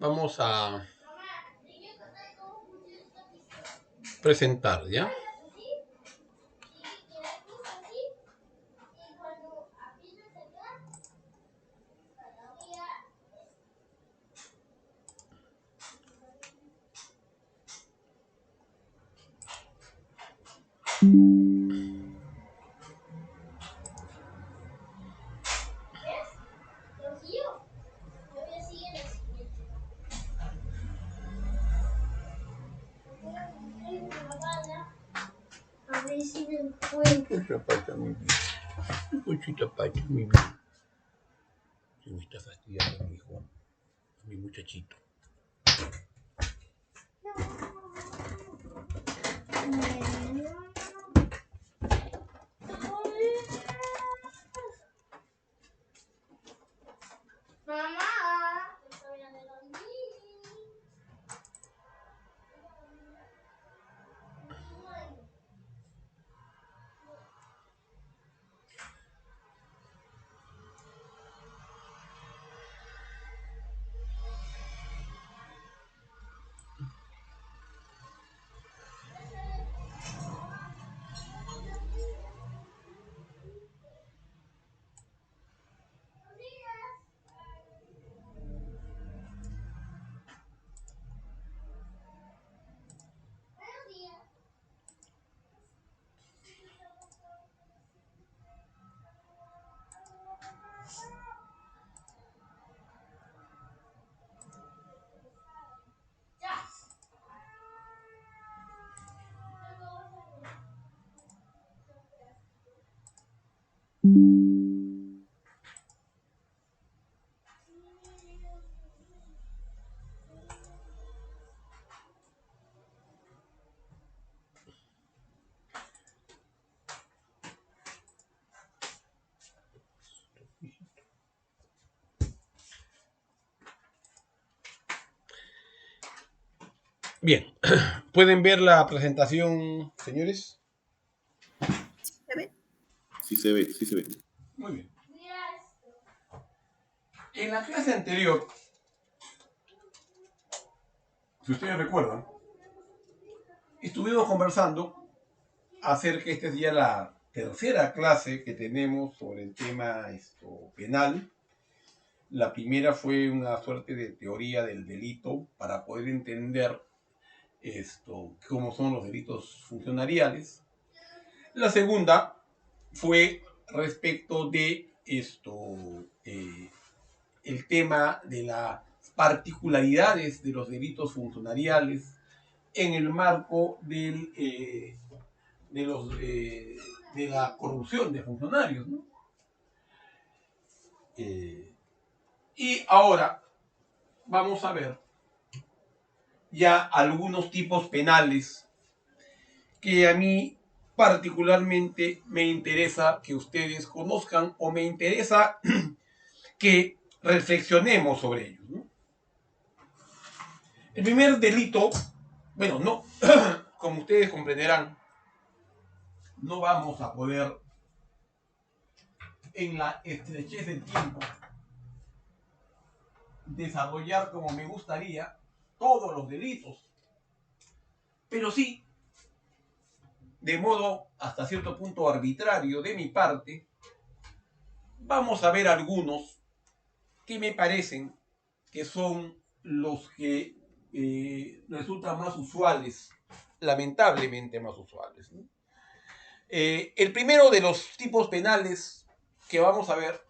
Vamos a presentar, ¿ya? A ver si me encuentro. Escucha, Pacha, mi vida. Escuchita, Pacha, mi vida. Se me está fastidiando mi hijo, mi muchachito. Mamá. Bien, ¿pueden ver la presentación, señores? ¿Se ve? Sí se ve, sí se ve. Muy bien. En la clase anterior, si ustedes recuerdan, estuvimos conversando acerca, esta es ya la tercera clase que tenemos sobre el tema penal. La primera fue una suerte de teoría del delito para poder entender cómo son los delitos funcionariales. La segunda fue respecto de el tema de las particularidades de los delitos funcionariales en el marco de la corrupción de funcionarios, ¿no? Y ahora vamos a ver ya algunos tipos penales que a mí particularmente me interesa que ustedes conozcan, o me interesa que reflexionemos sobre ellos, ¿no? El primer delito, bueno, no, como ustedes comprenderán, no vamos a poder, en la estrechez del tiempo, desarrollar como me gustaría todos los delitos, pero sí, de modo hasta cierto punto arbitrario de mi parte, vamos a ver algunos que me parecen que son los que resultan más usuales, lamentablemente más usuales, ¿no? El primero de los tipos penales que vamos a ver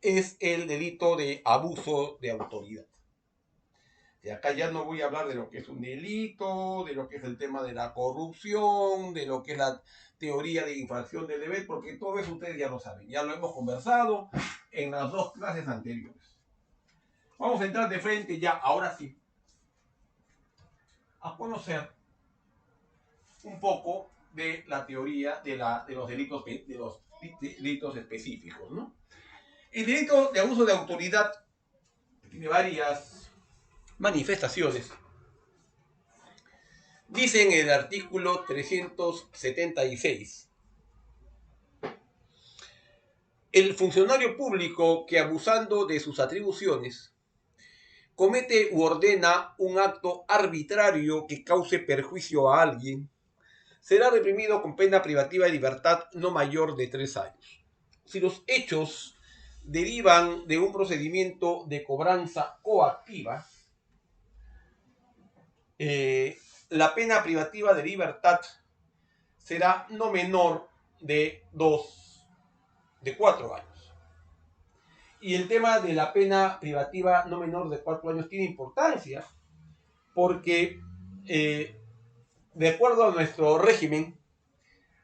es el delito de abuso de autoridad. Y acá ya no voy a hablar de lo que es un delito, de lo que es el tema de la corrupción, de lo que es la teoría de infracción del deber, porque todo eso ustedes ya lo saben, ya lo hemos conversado en las dos clases anteriores. Vamos a entrar de frente ya, ahora sí, a conocer un poco de la teoría de los delitos específicos, ¿no? El delito de abuso de autoridad tiene varias manifestaciones. Dice en el artículo 376: el funcionario público que, abusando de sus atribuciones, comete u ordena un acto arbitrario que cause perjuicio a alguien, será reprimido con pena privativa de libertad no mayor de 3 años. Si los hechos derivan de un procedimiento de cobranza coactiva, la pena privativa de libertad será no menor de 4 años. Y el tema de la pena privativa no menor de 4 años tiene importancia porque, de acuerdo a nuestro régimen,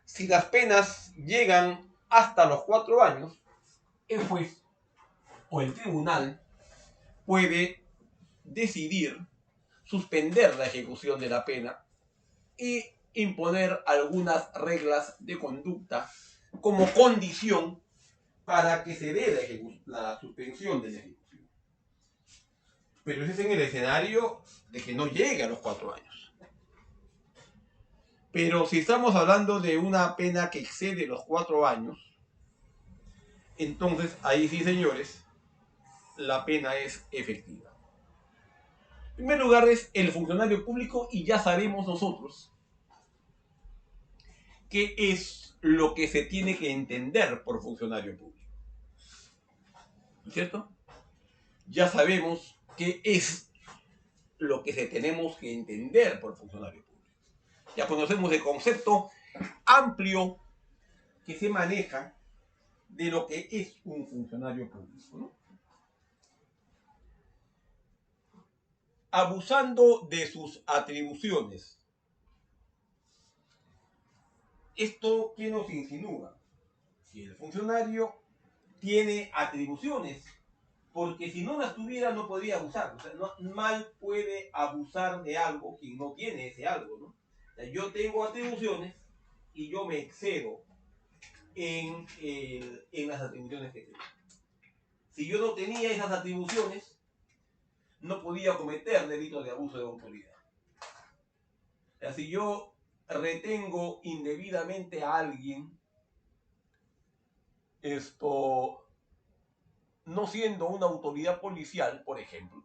si las penas llegan hasta los 4 años, el juez o el tribunal puede decidir suspender la ejecución de la pena y imponer algunas reglas de conducta como condición para que se dé la suspensión de la ejecución. Pero ese es en el escenario de que no llegue a los 4 años. Pero si estamos hablando de una pena que excede los 4 años, entonces ahí sí, señores, la pena es efectiva. En primer lugar es el funcionario público y ya sabemos nosotros qué es lo que se tiene que entender por funcionario público. ¿Cierto? Ya sabemos qué es lo que tenemos que entender por funcionario público. Ya conocemos el concepto amplio que se maneja de lo que es un funcionario público, ¿no? Abusando de sus atribuciones. ¿Esto qué nos insinúa? Si el funcionario tiene atribuciones, porque si no las tuviera no podría abusar. O sea, mal puede abusar de algo quien no tiene ese algo, ¿no? O sea, yo tengo atribuciones y yo me excedo en las atribuciones que tengo. Si yo no tenía esas atribuciones, no podía cometer delitos de abuso de autoridad. O sea, si yo retengo indebidamente a alguien, no siendo una autoridad policial, por ejemplo,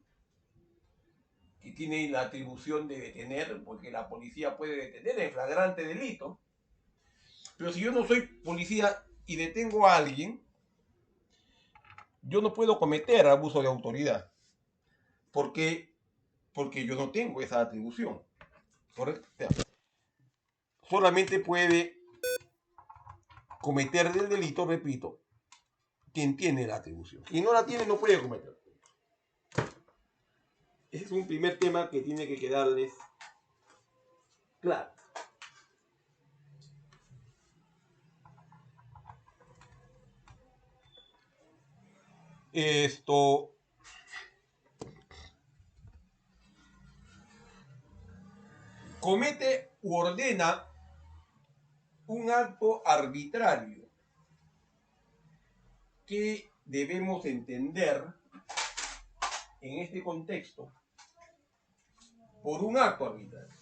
que tiene la atribución de detener, porque la policía puede detener en flagrante delito, pero si yo no soy policía y detengo a alguien, yo no puedo cometer abuso de autoridad. ¿Por qué? Porque yo no tengo esa atribución. ¿Correcto? O sea, solamente puede cometer el delito, repito, quien tiene la atribución. Quien no la tiene no puede cometer. Ese es un primer tema que tiene que quedarles claro. Comete u ordena un acto arbitrario que debemos entender en este contexto por un acto arbitrario.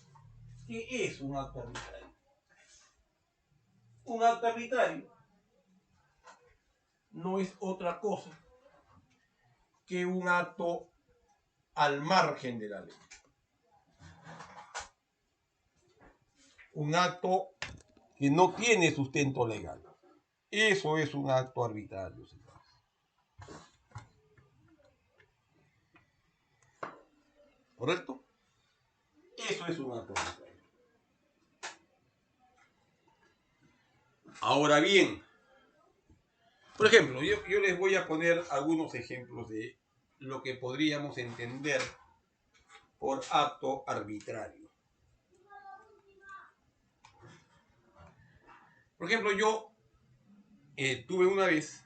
¿Qué es un acto arbitrario? Un acto arbitrario no es otra cosa que un acto al margen de la ley. Un acto que no tiene sustento legal. Eso es un acto arbitrario, señores. ¿Correcto? Eso es un acto arbitrario. Ahora bien, por ejemplo, yo les voy a poner algunos ejemplos de lo que podríamos entender por acto arbitrario. Por ejemplo, yo tuve una vez,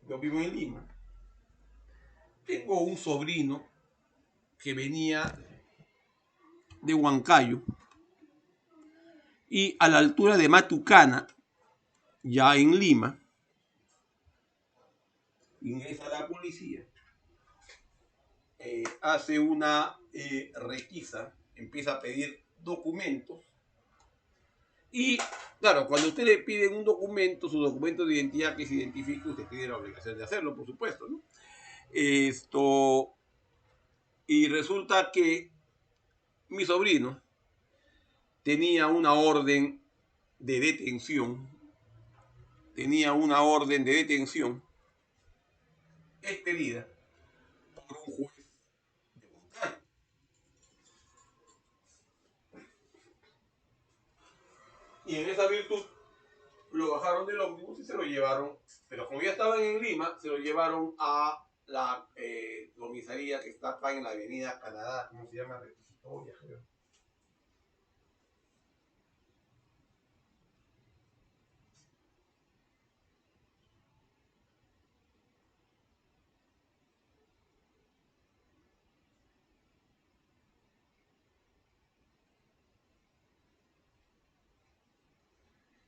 yo vivo en Lima, tengo un sobrino que venía de Huancayo y a la altura de Matucana, ya en Lima, ingresa la policía, hace una requisa, empieza a pedir documentos Y claro, cuando usted le piden un documento, su documento de identidad que se identifique, usted tiene la obligación de hacerlo, por supuesto, ¿no? Y resulta que mi sobrino tenía una orden de detención, expedida por un juez de Moncayo. Y en esa virtud lo bajaron del ómnibus y se lo llevaron, pero como ya estaban en Lima, se lo llevaron a la comisaría que está acá en la avenida Canadá, ¿cómo se llama? Requisitoria, creo.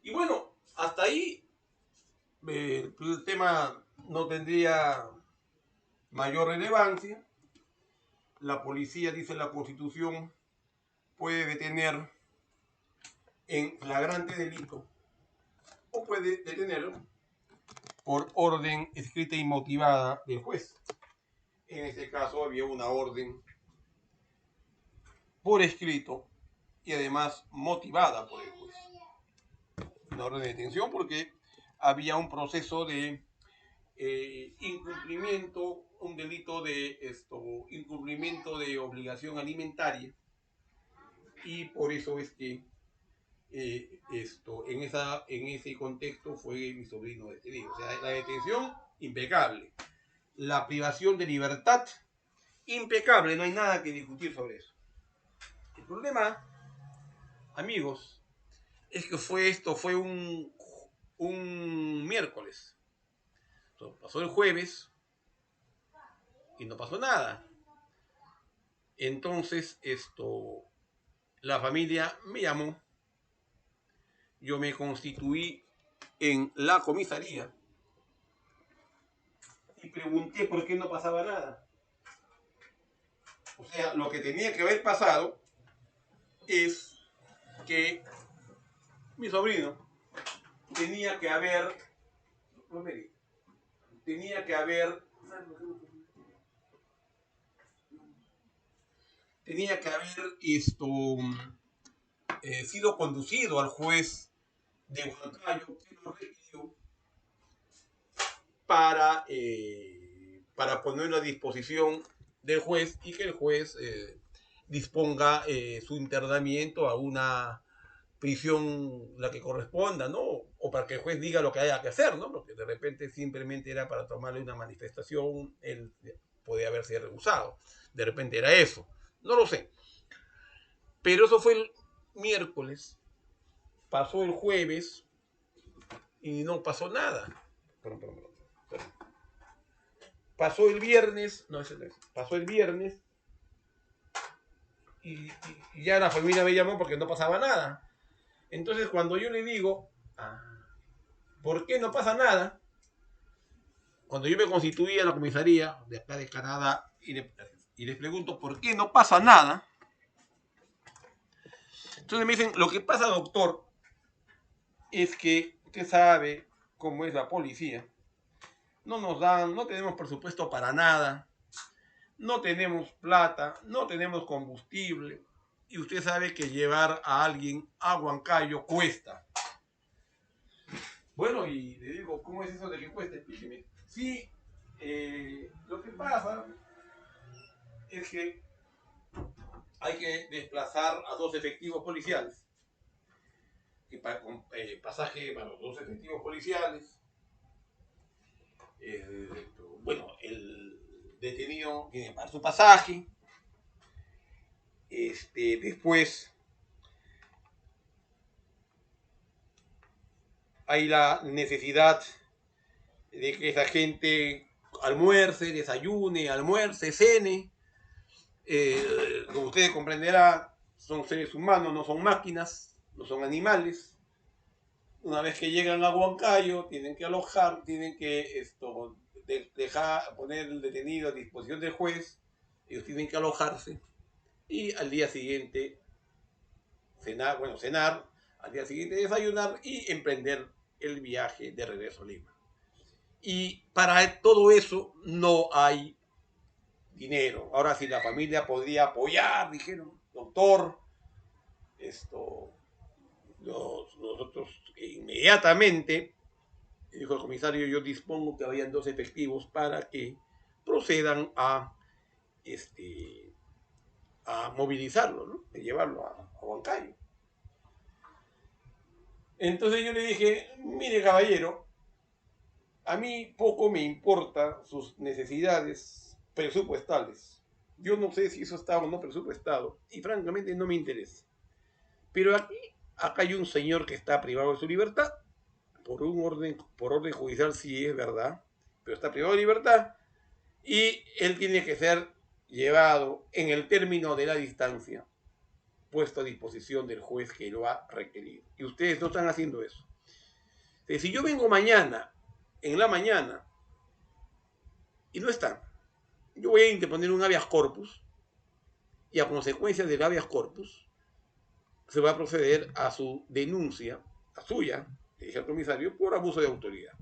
Y bueno, hasta ahí el tema no tendría mayor relevancia. La policía, dice la Constitución, puede detener en flagrante delito o puede detener por orden escrita y motivada del juez. En este caso había una orden por escrito y además motivada por el juez. Una orden de detención porque había un proceso de incumplimiento, un delito de incumplimiento de obligación alimentaria, y por eso es que en ese contexto fue mi sobrino detenido. O sea, la detención impecable, la privación de libertad impecable, no hay nada que discutir sobre eso. El problema, amigos, es que fue un miércoles. Entonces, pasó el jueves y no pasó nada. Entonces, la familia me llamó, yo me constituí en la comisaría y pregunté por qué no pasaba nada. O sea, lo que tenía que haber pasado es que mi sobrino tenía que haber sido conducido al juez de Huancayo, que lo requirió para ponerlo a disposición del juez y que el juez disponga su internamiento a una prisión la que corresponda, ¿no? O para que el juez diga lo que haya que hacer, ¿no? Porque de repente simplemente era para tomarle una manifestación, él podía haberse rehusado. De repente era eso. No lo sé. Pero eso fue el miércoles. Pasó el jueves y no pasó nada. Perdón. Pasó el viernes, no, ese no es. Pasó el viernes y ya la familia me llamó porque no pasaba nada. Entonces cuando yo le digo, ¿por qué no pasa nada? Cuando yo me constituí en la comisaría de acá de Canadá y les pregunto, ¿por qué no pasa nada? Entonces me dicen, lo que pasa, doctor, es que usted sabe cómo es la policía. No nos dan, no tenemos presupuesto para nada, no tenemos plata, no tenemos combustible, y usted sabe que llevar a alguien a Huancayo cuesta. Bueno, y le digo, ¿cómo es eso de que cuesta? Explíqueme. Sí, lo que pasa es que hay que desplazar a 2 efectivos policiales. Con pasaje para los 2 efectivos policiales. Bueno, el detenido tiene que pagar su pasaje. Después hay la necesidad de que esa gente almuerce, desayune, cene. Como ustedes comprenderán, son seres humanos, no son máquinas, no son animales. Una vez que llegan a Huancayo, tienen que alojar, tienen que poner el detenido a disposición del juez, ellos tienen que alojarse y al día siguiente cenar, Al día siguiente desayunar y emprender el viaje de regreso a Lima. Y para todo eso no hay dinero. Ahora si la familia podría apoyar, dijeron, doctor, esto, nosotros inmediatamente, dijo el comisario, yo dispongo que vayan 2 efectivos para que procedan este, a movilizarlo, ¿no? A llevarlo a Huancayo. Entonces yo le dije, mire caballero, a mí poco me importa sus necesidades presupuestales. Yo no sé si eso está o no presupuestado y francamente no me interesa. Pero acá hay un señor que está privado de su libertad por orden judicial, sí es verdad, pero está privado de libertad y él tiene que ser llevado en el término de la distancia, puesto a disposición del juez que lo ha requerido. Y ustedes no están haciendo eso. Si yo vengo mañana, en la mañana, y no están, yo voy a interponer un habeas corpus y a consecuencia del habeas corpus se va a proceder a su denuncia, a suya, le dije al comisario, por abuso de autoridad.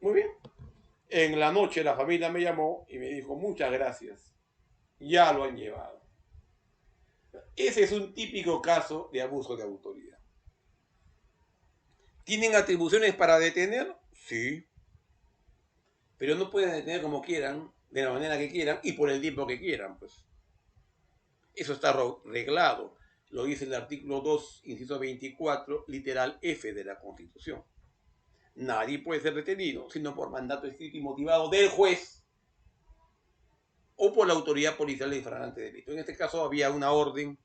Muy bien. En la noche la familia me llamó y me dijo, muchas gracias, ya lo han llevado. Ese es un típico caso de abuso de autoridad. ¿Tienen atribuciones para detener? Sí. Pero no pueden detener como quieran, de la manera que quieran y por el tiempo que quieran, pues. Eso está reglado. Lo dice el artículo 2, inciso 24, literal F de la Constitución. Nadie puede ser detenido, sino por mandato escrito y motivado del juez o por la autoridad policial de flagrante delito. En este caso había una orden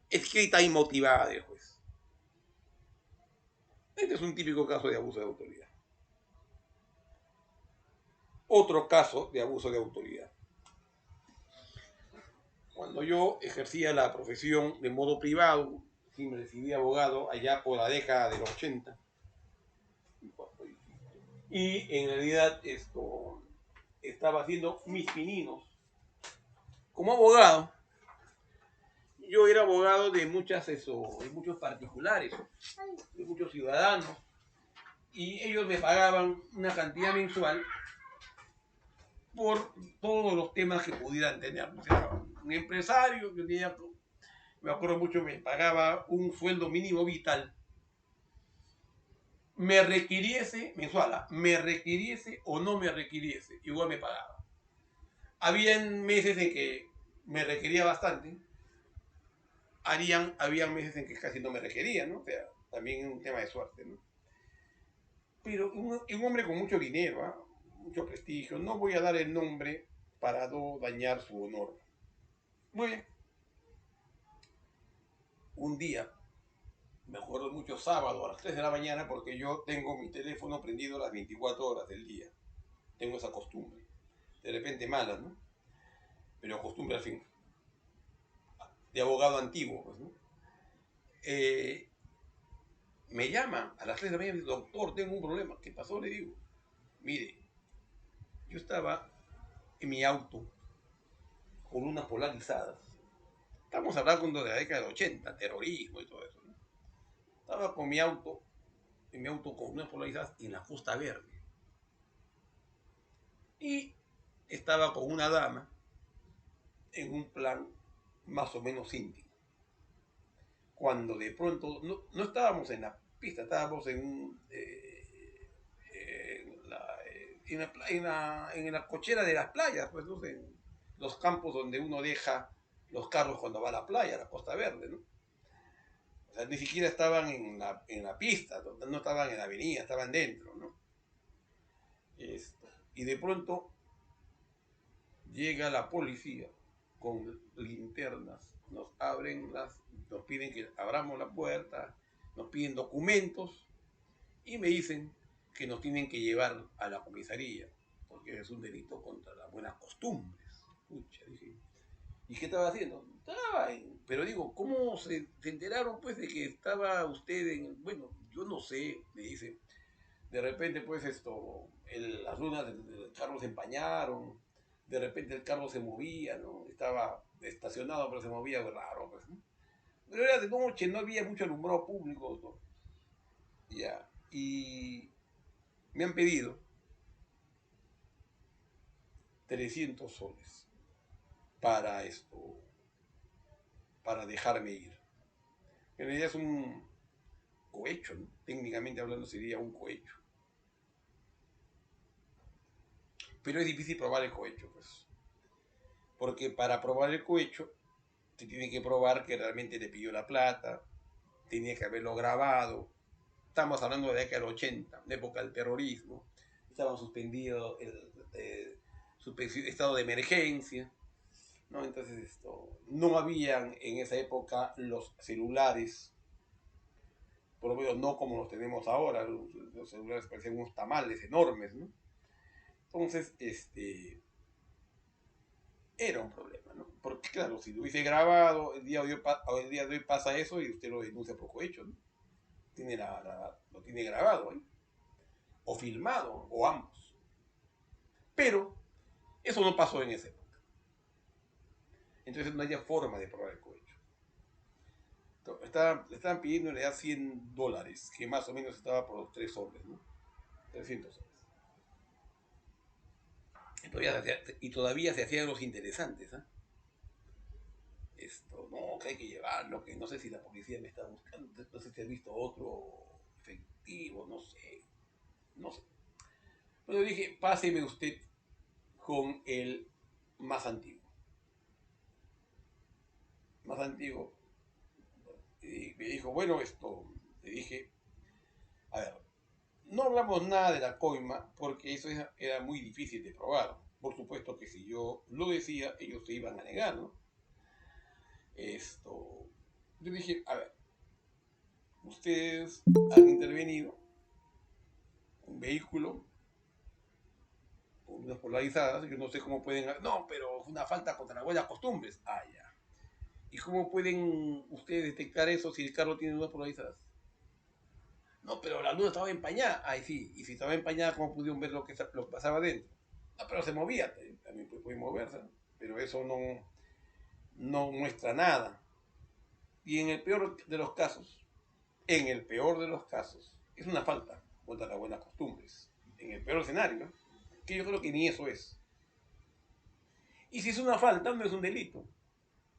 escrita y motivada del juez. Este es un típico caso de abuso de autoridad. Otro caso de abuso de autoridad. Cuando yo ejercía la profesión de modo privado, sí me recibí abogado allá por la década de los 80. Y en realidad estaba haciendo mis pininos. Como abogado, yo era abogado de muchos particulares, de muchos ciudadanos, y ellos me pagaban una cantidad mensual por todos los temas que pudieran tener. O sea, un empresario que tenía, me acuerdo mucho, me pagaba un sueldo mínimo vital, me requiriese, mensual, me requiriese o no me requiriese, igual me pagaba. Habían meses en que me requería bastante, habían meses en que casi no me requería, ¿no? O sea, también un tema de suerte, ¿no? Pero un hombre con mucho dinero, ¿eh? Mucho prestigio, no voy a dar el nombre para no dañar su honor. Muy bien. Un día, me acuerdo mucho, sábado a las 3 de la mañana, porque yo tengo mi teléfono prendido las 24 horas del día. Tengo esa costumbre. De repente mala, ¿no? Pero costumbre al fin. De abogado antiguo, pues, ¿no? Me llama a las 3 de la mañana y me dice, doctor, tengo un problema. ¿Qué pasó? Le digo, mire, yo estaba en mi auto con unas polarizadas. Estamos hablando de la década de 80, terrorismo y todo eso, ¿no? Estaba con mi auto, en mi auto con unas polarizadas en la Costa Verde. Y estaba con una dama en un plan más o menos íntimo. Cuando de pronto, no estábamos en la pista, estábamos en la cochera de las playas, pues, ¿no? En los campos donde uno deja los carros cuando va a la playa, a la Costa Verde, ¿no? O sea, ni siquiera estaban en la pista, no estaban en la avenida, estaban dentro, ¿no? Y de pronto llega la policía con linternas, nos piden que abramos la puerta, nos piden documentos y me dicen que nos tienen que llevar a la comisaría, porque es un delito contra las buenas costumbres. Pucha, dije, ¿y qué estaba haciendo? Pero digo, ¿cómo se enteraron pues de que estaba usted en... Bueno, yo no sé, me dice. De repente pues las lunas del carro se empañaron, de repente el carro se movía, ¿no? Estaba estacionado pero se movía raro, pues, ¿no? Pero era de noche, no había mucho alumbrado público, doctor. Ya. Y me han pedido 300 soles para esto, para dejarme ir. En realidad es un cohecho, ¿no? Técnicamente hablando sería un cohecho. Pero es difícil probar el cohecho, pues. Porque para probar el cohecho, se tiene que probar que realmente le pidió la plata, tenía que haberlo grabado. Estamos hablando de la década del 80, de época del terrorismo. Estaba suspendido el estado de emergencia, ¿no? Entonces no habían en esa época los celulares, por lo menos no como los tenemos ahora. Los celulares parecían unos tamales enormes, ¿no? Entonces, era un problema, ¿no? Porque claro, si lo hubiese grabado, el día de hoy pasa eso y usted lo denuncia por cohecho, ¿no? Lo tiene grabado ahí, o filmado, o ambos. Pero eso no pasó en esa época. Entonces no había forma de probar el cohecho. Le estaban pidiendo en realidad $100, que más o menos estaba por los 3 soles, ¿no? 300 soles. Y todavía se hacían los interesantes, ¿eh? No, que hay que llevarlo, que no sé si la policía me está buscando, no sé si ha visto otro efectivo, no sé. Bueno, yo dije, páseme usted con el más antiguo. Más antiguo. Y me dijo, bueno, le dije, a ver, no hablamos nada de la coima porque eso era muy difícil de probar. Por supuesto que si yo lo decía, ellos se iban a negar, ¿no? Yo dije, a ver, ustedes han intervenido un vehículo con unas polarizadas, yo no sé cómo pueden... No, pero es una falta contra las buenas costumbres. Ah, ya. ¿Y cómo pueden ustedes detectar eso si el carro tiene unas polarizadas? No, pero la luz estaba empañada. Ay, sí. Y si estaba empañada, ¿cómo pudieron ver lo que pasaba dentro? No, pero se movía. También puede moverse. Pero eso no muestra nada. Y en el peor de los casos, es una falta contra las buenas costumbres. En el peor escenario, que yo creo que ni eso es. Y si es una falta, no es un delito.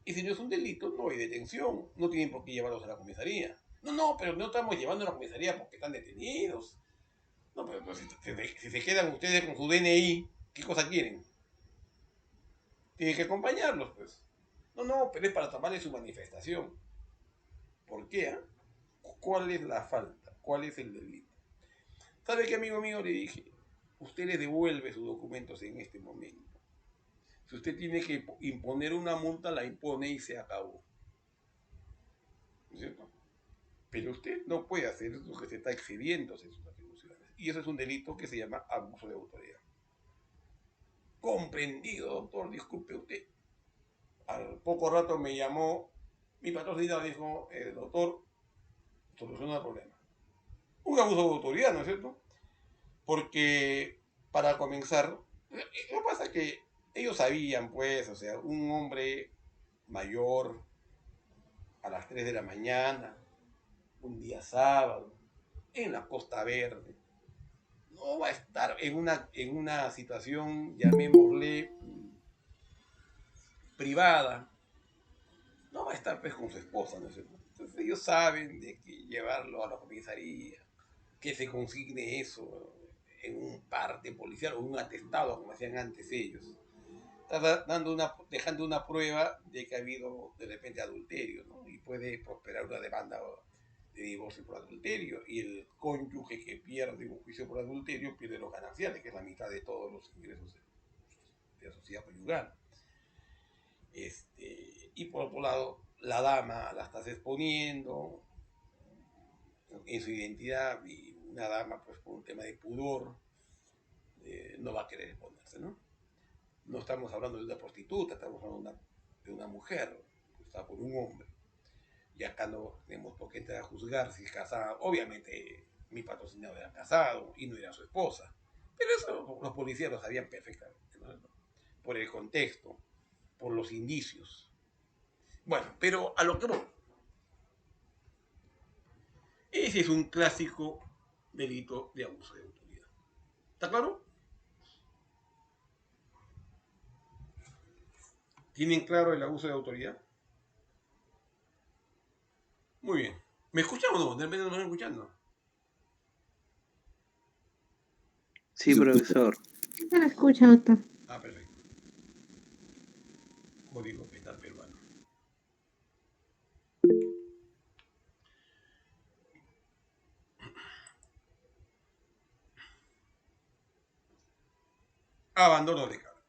Y si no es un delito, no hay detención. No tienen por qué llevarlos a la comisaría. No, pero no estamos llevando a la comisaría porque están detenidos. No, pero si se quedan ustedes con su DNI, ¿qué cosa quieren? Tienen que acompañarlos, pues. No, pero es para tomarle su manifestación. ¿Por qué? ¿Eh? ¿Cuál es la falta? ¿Cuál es el delito? ¿Sabe qué, amigo mío? Le dije, usted le devuelve sus documentos en este momento. Si usted tiene que imponer una multa, la impone y se acabó. ¿No es cierto? Pero usted no puede hacer eso porque se está excediendo en sus atribuciones. Y eso es un delito que se llama abuso de autoridad. Comprendido, doctor, disculpe usted. Al poco rato me llamó mi patrocinador, dijo, doctor, soluciona el problema. Un abuso de autoridad, ¿no es cierto? Porque para comenzar, lo que pasa es que ellos sabían, pues, o sea, un hombre mayor a las 3 de la mañana, un día sábado, en la Costa Verde, no va a estar en una situación, llamémosle, privada, no va a estar pues con su esposa, ¿no es cierto? Entonces ellos saben de que llevarlo a la comisaría, que se consigne eso en un parte policial o un atestado, como hacían antes ellos. Está dejando una prueba de que ha habido de repente adulterio, ¿no? Y puede prosperar una demanda de divorcio por adulterio, y el cónyuge que pierde un juicio por adulterio pierde los gananciales, que es la mitad de todos los ingresos de la sociedad conyugal. Y por otro lado, la dama la estás exponiendo en su identidad, y una dama, pues por un tema de pudor, no va a querer exponerse, ¿no? No estamos hablando de una prostituta, estamos hablando de una mujer que está por un hombre. Y acá no tenemos por qué entrar a juzgar si es casada. Obviamente mi patrocinador era casado y no era su esposa. Pero eso los policías lo sabían perfectamente, ¿no? Por el contexto, por los indicios. Bueno, pero a lo que voy. Ese es un clásico delito de abuso de autoridad. ¿Está claro? ¿Tienen claro el abuso de autoridad? Muy bien. ¿Me escuchan o no? De repente no me están escuchando. Sí, Sí, se escucha. profesor. Se la escucha, doctor. Ah, perfecto. Código penal peruano. Abandono de cargo.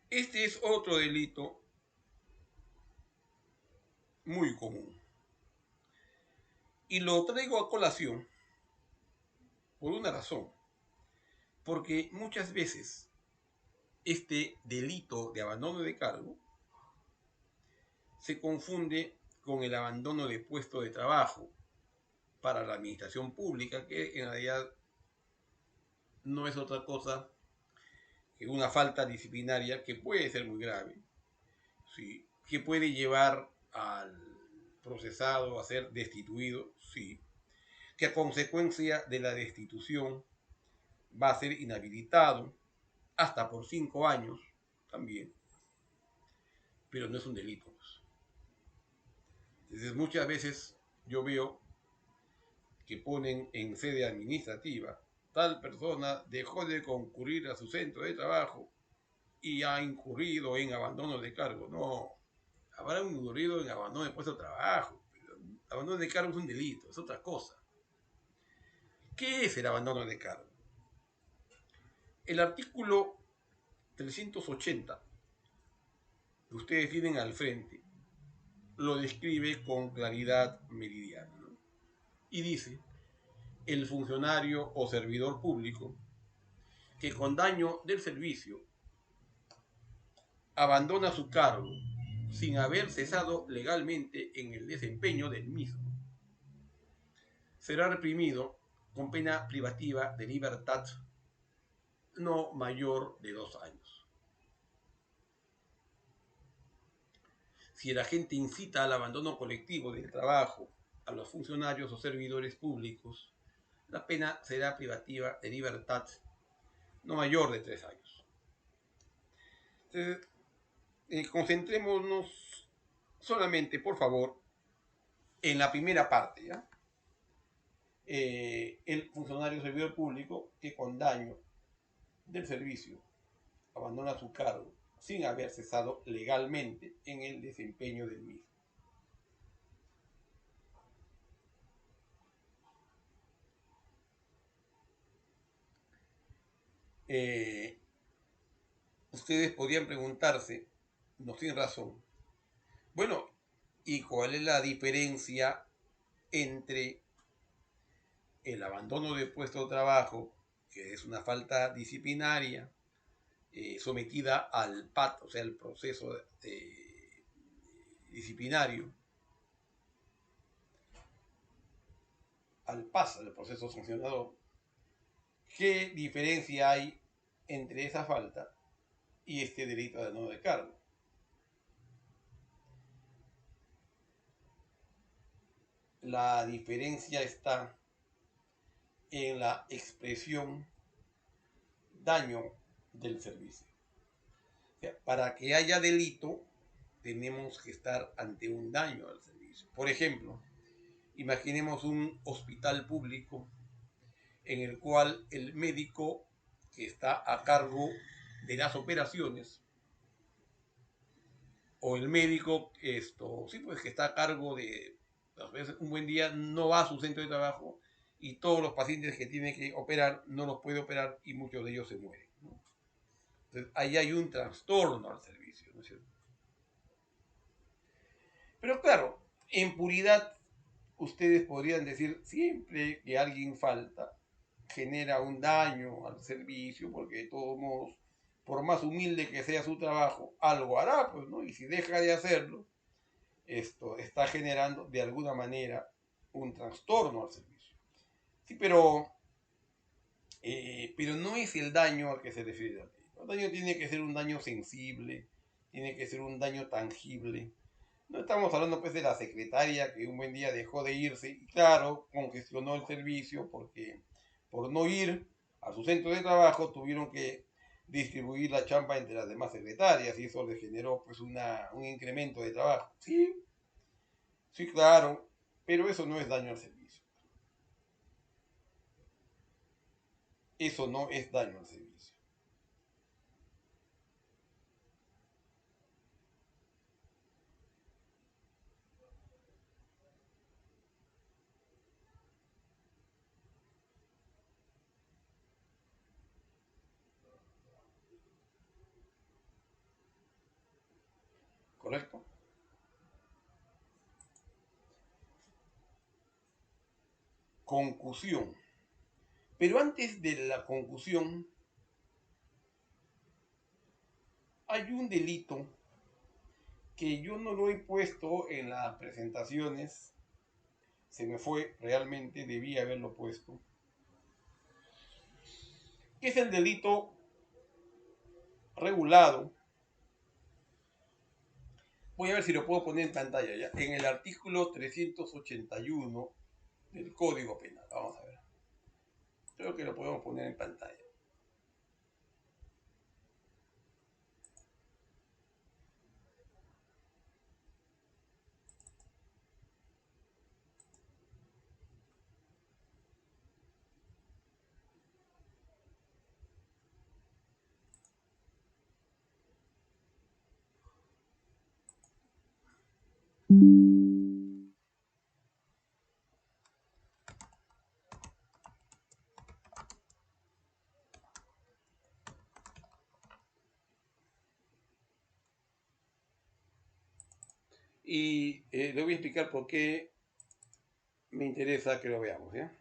Este es otro delito muy común. Y lo traigo a colación por una razón. Porque muchas veces este delito de abandono de cargo se confunde con el abandono de puesto de trabajo para la administración pública, que en realidad no es otra cosa que una falta disciplinaria que puede ser muy grave, ¿sí? Que puede llevar al procesado a ser destituido, sí, que a consecuencia de la destitución va a ser inhabilitado hasta por 5 años también, pero no es un delito. Entonces muchas veces yo veo que ponen en sede administrativa, tal persona dejó de concurrir a su centro de trabajo y ha incurrido en abandono de cargo. No, habrá incurrido en abandono de puesto de trabajo. Pero abandono de cargo es un delito, es otra cosa. ¿Qué es el abandono de cargo? El artículo 380 que ustedes tienen al frente lo describe con claridad meridiana, ¿no? Y dice, el funcionario o servidor público que con daño del servicio abandona su cargo sin haber cesado legalmente en el desempeño del mismo, será reprimido con pena privativa de libertad no mayor de 2 años. Si el agente incita al abandono colectivo del trabajo a los funcionarios o servidores públicos, la pena será privativa de libertad no mayor de 3 años. Entonces, concentrémonos solamente, por favor, en la primera parte, ¿ya? El funcionario servidor público que con daño del servicio abandona su cargo sin haber cesado legalmente en el desempeño del mismo. Eh, Ustedes podrían preguntarse, no tienen razón, bueno, ¿y cuál es la diferencia entre el abandono de puesto de trabajo, que es una falta disciplinaria, sometida al PAT, o sea, el proceso disciplinario, al PAS, el proceso sancionador? ¿Qué diferencia hay entre esa falta y este delito de abandono de cargo? La diferencia está en la expresión daño del servicio. O sea, para que haya delito, tenemos que estar ante un daño al servicio. Por ejemplo, imaginemos un hospital público en el cual el médico que está a cargo de las operaciones o el médico sí, pues, que está a cargo de, a veces un buen día no va a su centro de trabajo y todos los pacientes que tiene que operar no los puede operar y muchos de ellos se mueren, ¿no? Entonces ahí hay un trastorno al servicio, ¿no es cierto? Pero claro, en puridad ustedes podrían decir siempre que alguien falta genera un daño al servicio, porque de todos modos, por más humilde que sea su trabajo, algo hará, pues, ¿no? Y si deja de hacerlo, esto está generando de alguna manera un trastorno al servicio. Sí, pero no es el daño al que se refiere la ley. El daño tiene que ser un daño sensible, tiene que ser un daño tangible, No estamos hablando pues de la secretaria que un buen día dejó de irse y claro, congestionó el servicio porque por no ir a su centro de trabajo tuvieron que distribuir la chamba entre las demás secretarias y eso le generó pues un incremento de trabajo. Sí, sí, claro, pero eso no es daño al servicio. Eso no es daño al servicio. ¿Correcto? Concusión. Pero antes de la concusión hay un delito que yo no lo he puesto en las presentaciones, se me fue, realmente debía haberlo puesto, que es el delito regulado. Voy a ver si lo puedo poner en pantalla ya, en el artículo 381 del Código Penal. Vamos a ver. Creo que lo podemos poner en pantalla. Y le voy a explicar por qué me interesa que lo veamos, ¿ya?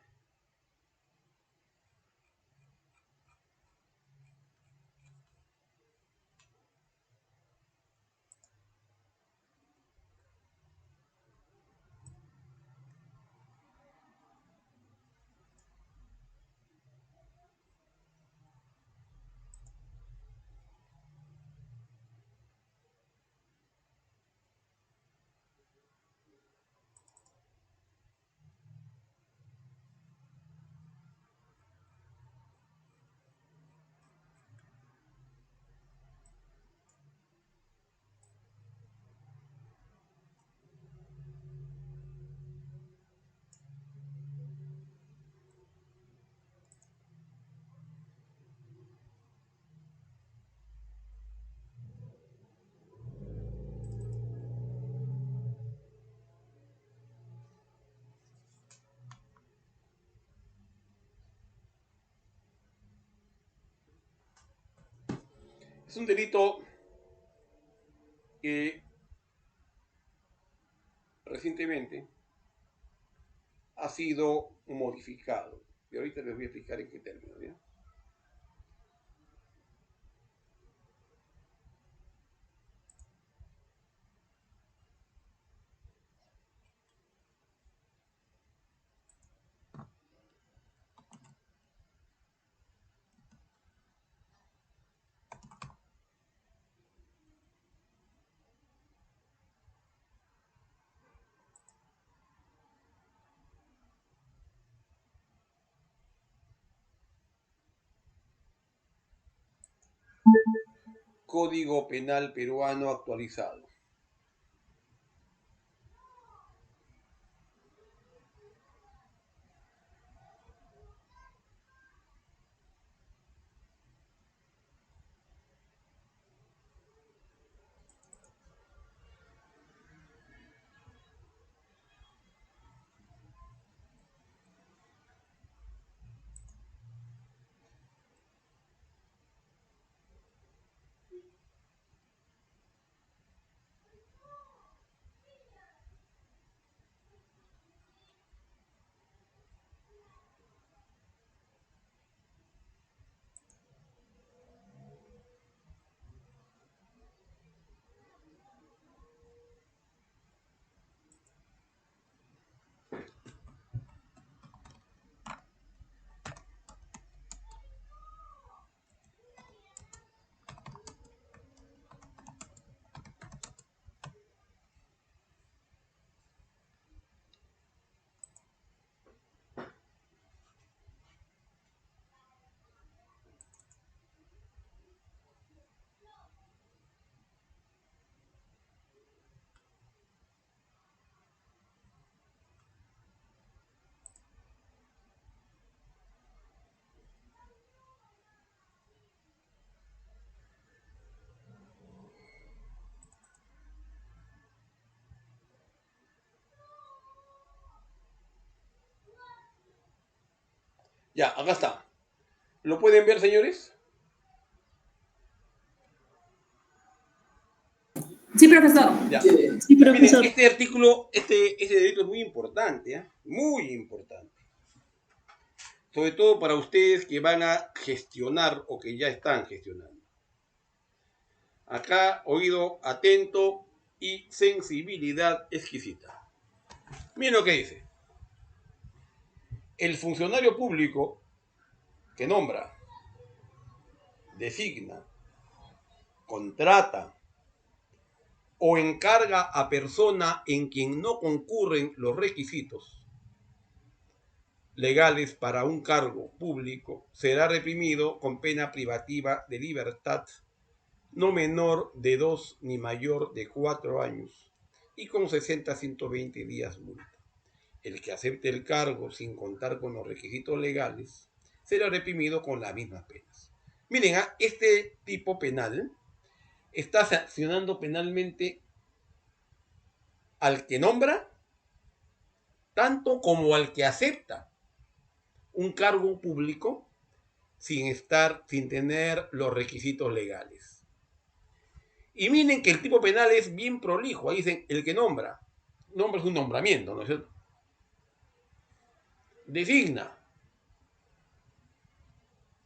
Es un delito que recientemente ha sido modificado. Y ahorita les voy a explicar en qué términos, ¿ya? Código Penal Peruano actualizado. Ya, acá está. ¿Lo pueden ver, señores? Sí, profesor. Ya. Sí, Miren, profesor. este artículo, este derecho es muy importante, ¿eh? Muy importante. Sobre todo para ustedes que van a gestionar o que ya están gestionando. Acá, oído atento y sensibilidad exquisita. Miren lo que dice. El funcionario público que nombra, designa, contrata o encarga a persona en quien no concurren los requisitos legales para un cargo público será reprimido con pena privativa de libertad no menor de 2 ni mayor de 4 años y con 60 a 120 días multa. El que acepte el cargo sin contar con los requisitos legales será reprimido con las mismas penas. Miren, este tipo penal está sancionando penalmente al que nombra, tanto como al que acepta un cargo público sin tener los requisitos legales. Y miren que el tipo penal es bien prolijo. Ahí dicen, el que nombra. Nombra es un nombramiento, ¿no es cierto? Designa.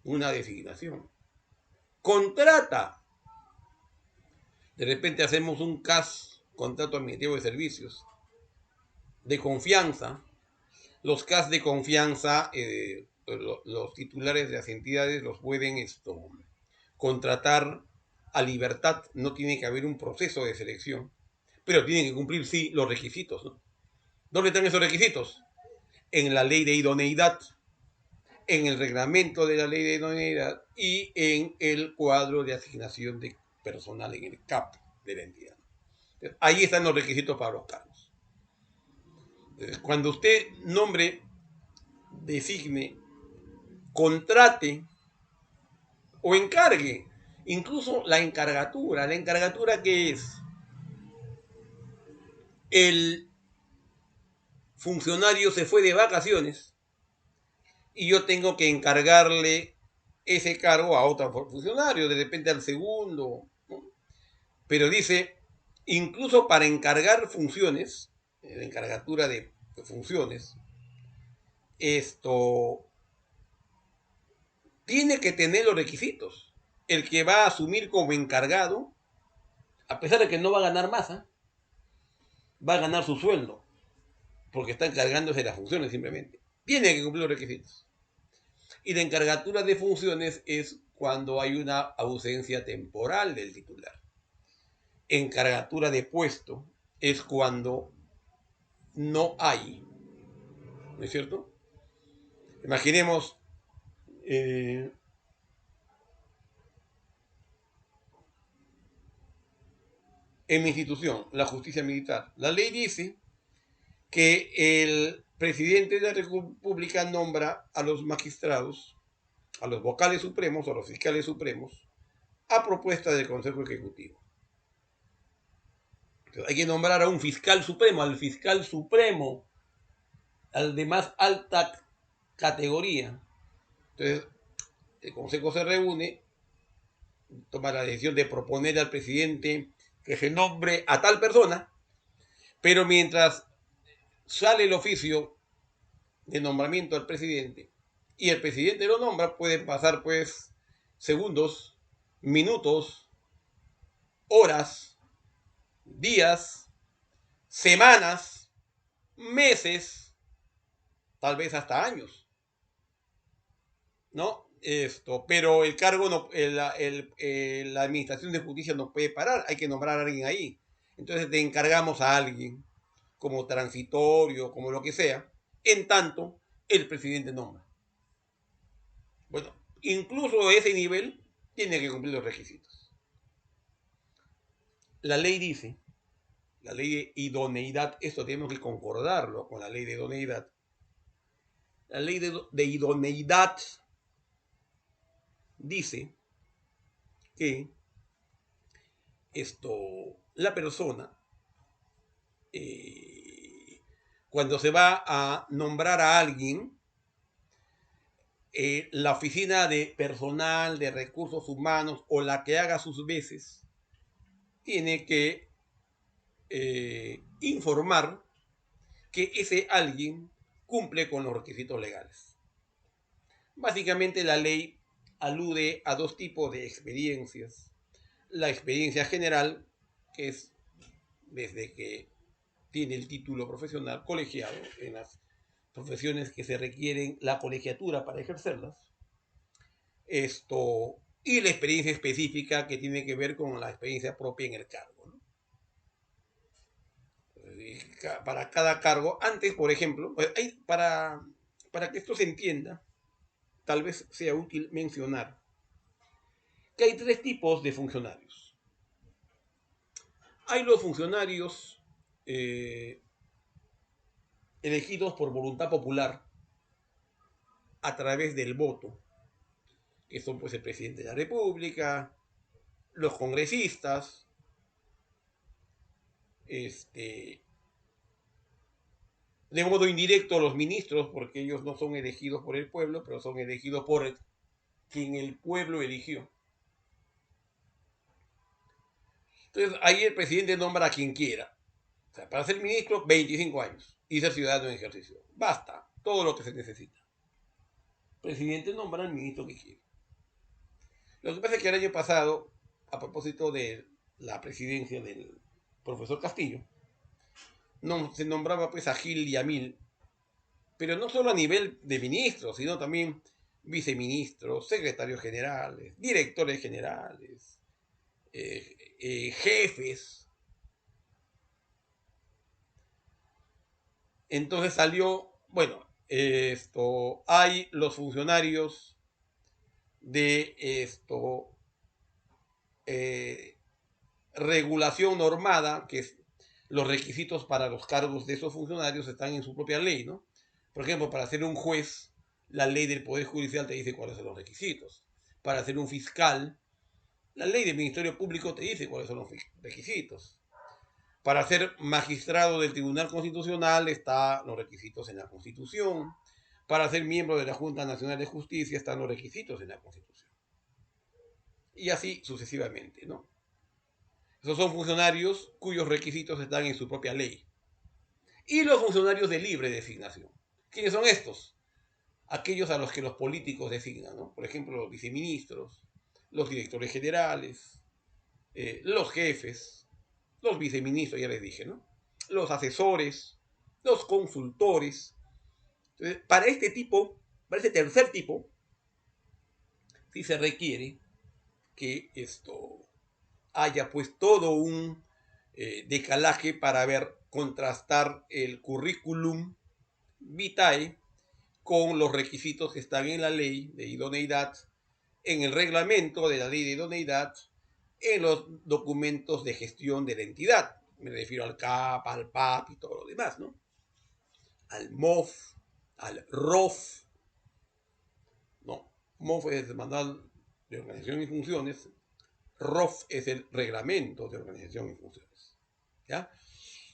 Una designación. Contrata. De repente hacemos un CAS, contrato administrativo de servicios, de confianza. Los CAS de confianza, los titulares de las entidades los pueden contratar a libertad. No tiene que haber un proceso de selección, pero tienen que cumplir, sí, los requisitos, ¿no? ¿Dónde están esos requisitos? En la ley de idoneidad, en el reglamento de la ley de idoneidad y en el cuadro de asignación de personal en el CAP de la entidad. Ahí están los requisitos para los cargos. Cuando usted nombre, designe, contrate o encargue, incluso la encargatura que es el funcionario se fue de vacaciones y yo tengo que encargarle ese cargo a otro funcionario, de repente al segundo, ¿no? Pero dice, incluso para encargar funciones, la encargatura de funciones, esto tiene que tener los requisitos. El que va a asumir como encargado, a pesar de que no va a ganar más, va a ganar su sueldo, porque está encargándose de las funciones simplemente. Tiene que cumplir los requisitos. Y la encargatura de funciones es cuando hay una ausencia temporal del titular. Encargatura de puesto es cuando no hay, ¿no es cierto? Imaginemos en mi institución, la justicia militar. La ley dice que el presidente de la República nombra a los magistrados, a los vocales supremos o a los fiscales supremos, a propuesta del Consejo Ejecutivo. Entonces, hay que nombrar a un fiscal supremo, al fiscal supremo, al de más alta categoría. Entonces, el Consejo se reúne, toma la decisión de proponer al presidente que se nombre a tal persona, pero mientras sale el oficio de nombramiento al presidente y el presidente lo nombra, pueden pasar pues segundos, minutos, horas, días, semanas, meses, tal vez hasta años, ¿no? Pero el cargo, no, la administración de justicia no puede parar, hay que nombrar a alguien ahí. Entonces te encargamos a alguien como transitorio, como lo que sea, en tanto el presidente nombra. Bueno, incluso a ese nivel tiene que cumplir los requisitos. La ley dice, la ley de idoneidad, esto tenemos que concordarlo con la ley de idoneidad. La ley de idoneidad dice que la persona, cuando se va a nombrar a alguien, la oficina de personal de recursos humanos o la que haga sus veces tiene que informar que ese alguien cumple con los requisitos legales. Básicamente la ley alude a dos tipos de experiencias. La experiencia general, que es desde que tiene el título profesional colegiado en las profesiones que se requieren la colegiatura para ejercerlas. Y la experiencia específica que tiene que ver con la experiencia propia en el cargo, ¿no? Para cada cargo, antes, por ejemplo, para que esto se entienda, tal vez sea útil mencionar que hay tres tipos de funcionarios. Hay los funcionarios elegidos por voluntad popular a través del voto, que son pues el presidente de la República, los congresistas, de modo indirecto los ministros, porque ellos no son elegidos por el pueblo, pero son elegidos por quien el pueblo eligió. Entonces ahí el presidente nombra a quien quiera. O sea, para ser ministro, 25 años y ser ciudadano en ejercicio. Basta, todo lo que se necesita. El presidente nombra al ministro que quiere. Lo que pasa es que el año pasado, a propósito de la presidencia del profesor Castillo, no, se nombraba pues a Gil y a Mil, pero no solo a nivel de ministros, sino también viceministros, secretarios generales, directores generales, jefes. Entonces salió, bueno, hay los funcionarios de regulación normada, que es los requisitos para los cargos de esos funcionarios están en su propia ley, ¿no? Por ejemplo, para ser un juez, la ley del Poder Judicial te dice cuáles son los requisitos. Para ser un fiscal, la ley del Ministerio Público te dice cuáles son los requisitos. Para ser magistrado del Tribunal Constitucional están los requisitos en la Constitución. Para ser miembro de la Junta Nacional de Justicia están los requisitos en la Constitución. Y así sucesivamente, ¿no? Esos son funcionarios cuyos requisitos están en su propia ley. Y los funcionarios de libre designación. ¿Quiénes son estos? Aquellos a los que los políticos designan, ¿no? Por ejemplo, los viceministros, los directores generales, los jefes, los viceministros, ya les dije, ¿no? Los asesores, los consultores. Entonces, para este tercer tipo, sí se requiere que haya pues todo un decalaje para contrastar el currículum vitae con los requisitos que están en la ley de idoneidad, en el reglamento de la ley de idoneidad, en los documentos de gestión de la entidad. Me refiero al CAP, al PAP y todo lo demás, ¿no? Al MOF, al ROF. No, MOF es el manual de organización y funciones. ROF es el reglamento de organización y funciones. ¿Ya?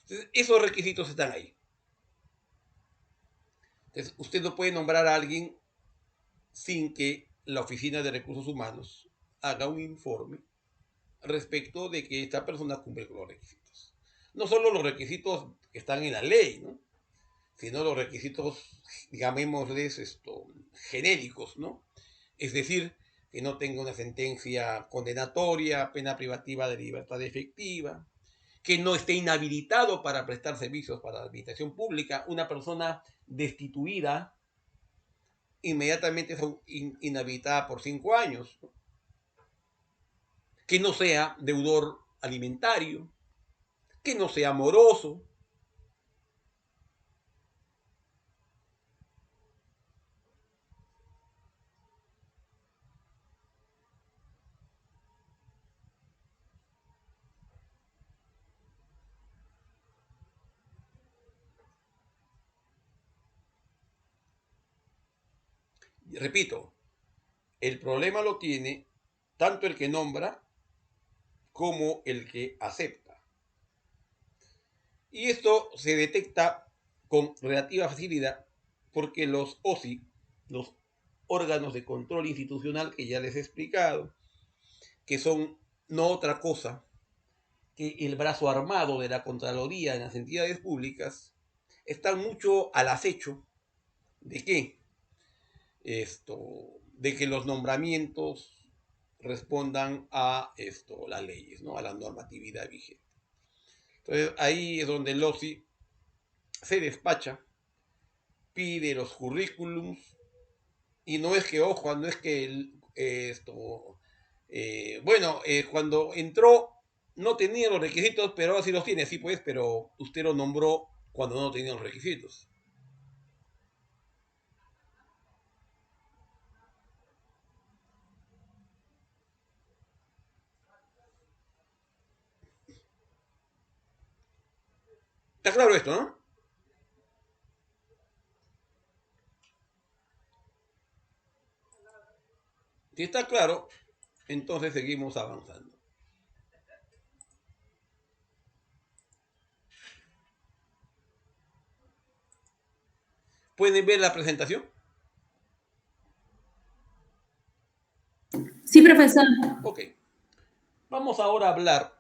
Entonces, esos requisitos están ahí. Entonces, usted no puede nombrar a alguien sin que la Oficina de Recursos Humanos haga un informe respecto de que esta persona cumple con los requisitos. No solo los requisitos que están en la ley, ¿no? Sino los requisitos, digámosles, genéricos, ¿no? Es decir, que no tenga una sentencia condenatoria, pena privativa de libertad efectiva, que no esté inhabilitado para prestar servicios para la administración pública. Una persona destituida inmediatamente es inhabilitada por 5 años, ¿no? Que no sea deudor alimentario, que no sea moroso. Repito, el problema lo tiene tanto el que nombra como el que acepta. Y esto se detecta con relativa facilidad porque los OSI, los órganos de control institucional que ya les he explicado, que son no otra cosa que el brazo armado de la Contraloría en las entidades públicas, están mucho al acecho de qué, de que los nombramientos respondan a las leyes, ¿no? A la normatividad vigente. Entonces ahí es donde el OSI se despacha, pide los currículums, y no es que, ojo, no es que cuando entró no tenía los requisitos, pero ahora sí los tiene, sí pues, pero usted lo nombró cuando no tenía los requisitos. ¿Está claro esto, no? Si está claro, entonces seguimos avanzando. ¿Pueden ver la presentación? Sí, profesor. Ok. Vamos ahora a hablar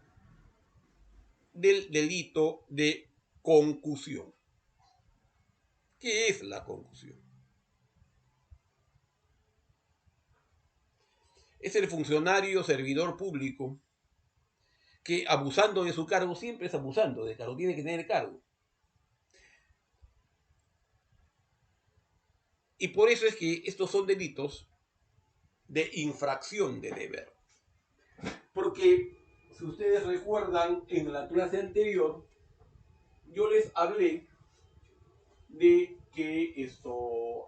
del delito de concusión. ¿Qué es la concusión? Es el funcionario servidor público que, abusando de su cargo, siempre es abusando de cargo, tiene que tener cargo. Y por eso es que estos son delitos de infracción de deber. Porque, si ustedes recuerdan, en la clase anterior, yo les hablé de que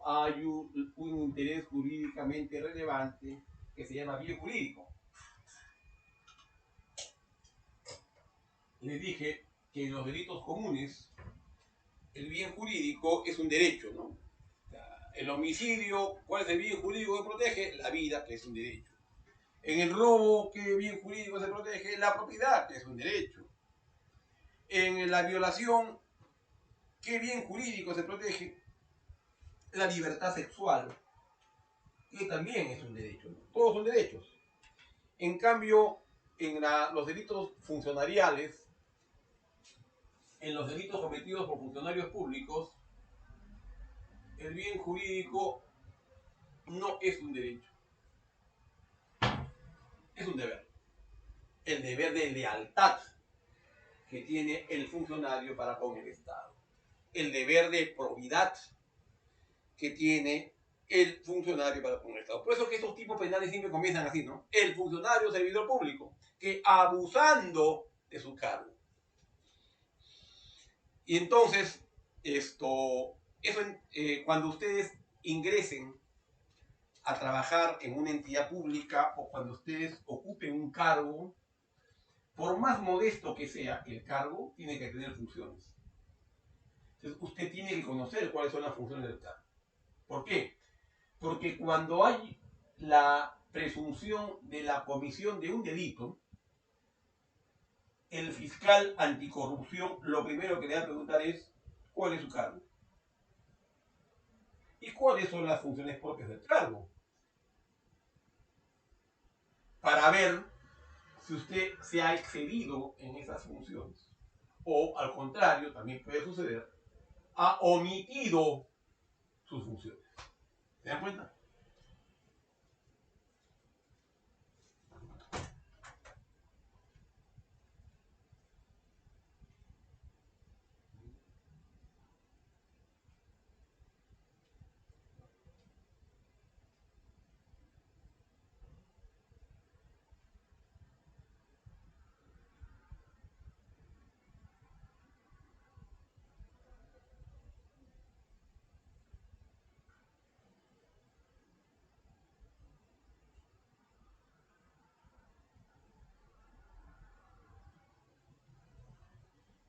hay un interés jurídicamente relevante que se llama bien jurídico. Les dije que en los delitos comunes el bien jurídico es un derecho, ¿no? El homicidio, ¿cuál es el bien jurídico que protege? La vida, que es un derecho. En el robo, ¿qué bien jurídico se protege? La propiedad, que es un derecho. En la violación, ¿qué bien jurídico se protege? La libertad sexual, que también es un derecho, ¿no? Todos son derechos. En cambio, en los delitos funcionariales, en los delitos cometidos por funcionarios públicos, el bien jurídico no es un derecho, es un deber. El deber de lealtad que tiene el funcionario para con el Estado. El deber de probidad que tiene el funcionario para con el Estado. Por eso que estos tipos penales siempre comienzan así, ¿no? El funcionario servidor público, que abusando de su cargo. Y entonces, cuando ustedes ingresen a trabajar en una entidad pública o cuando ustedes ocupen un cargo, por más modesto que sea el cargo, tiene que tener funciones. Entonces, usted tiene que conocer cuáles son las funciones del cargo. ¿Por qué? Porque cuando hay la presunción de la comisión de un delito, el fiscal anticorrupción lo primero que le va a preguntar es ¿cuál es su cargo? ¿Y cuáles son las funciones propias del cargo? Para ver si usted se ha excedido en esas funciones. O al contrario, también puede suceder, ha omitido sus funciones. ¿Se dan cuenta?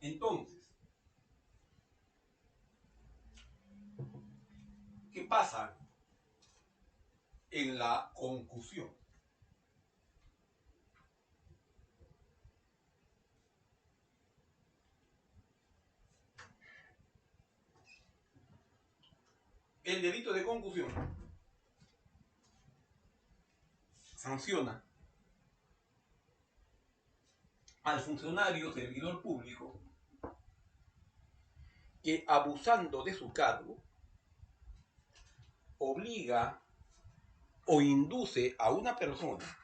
Entonces, ¿qué pasa en la concusión? El delito de concusión sanciona al funcionario servidor público que, abusando de su cargo, obliga o induce a una persona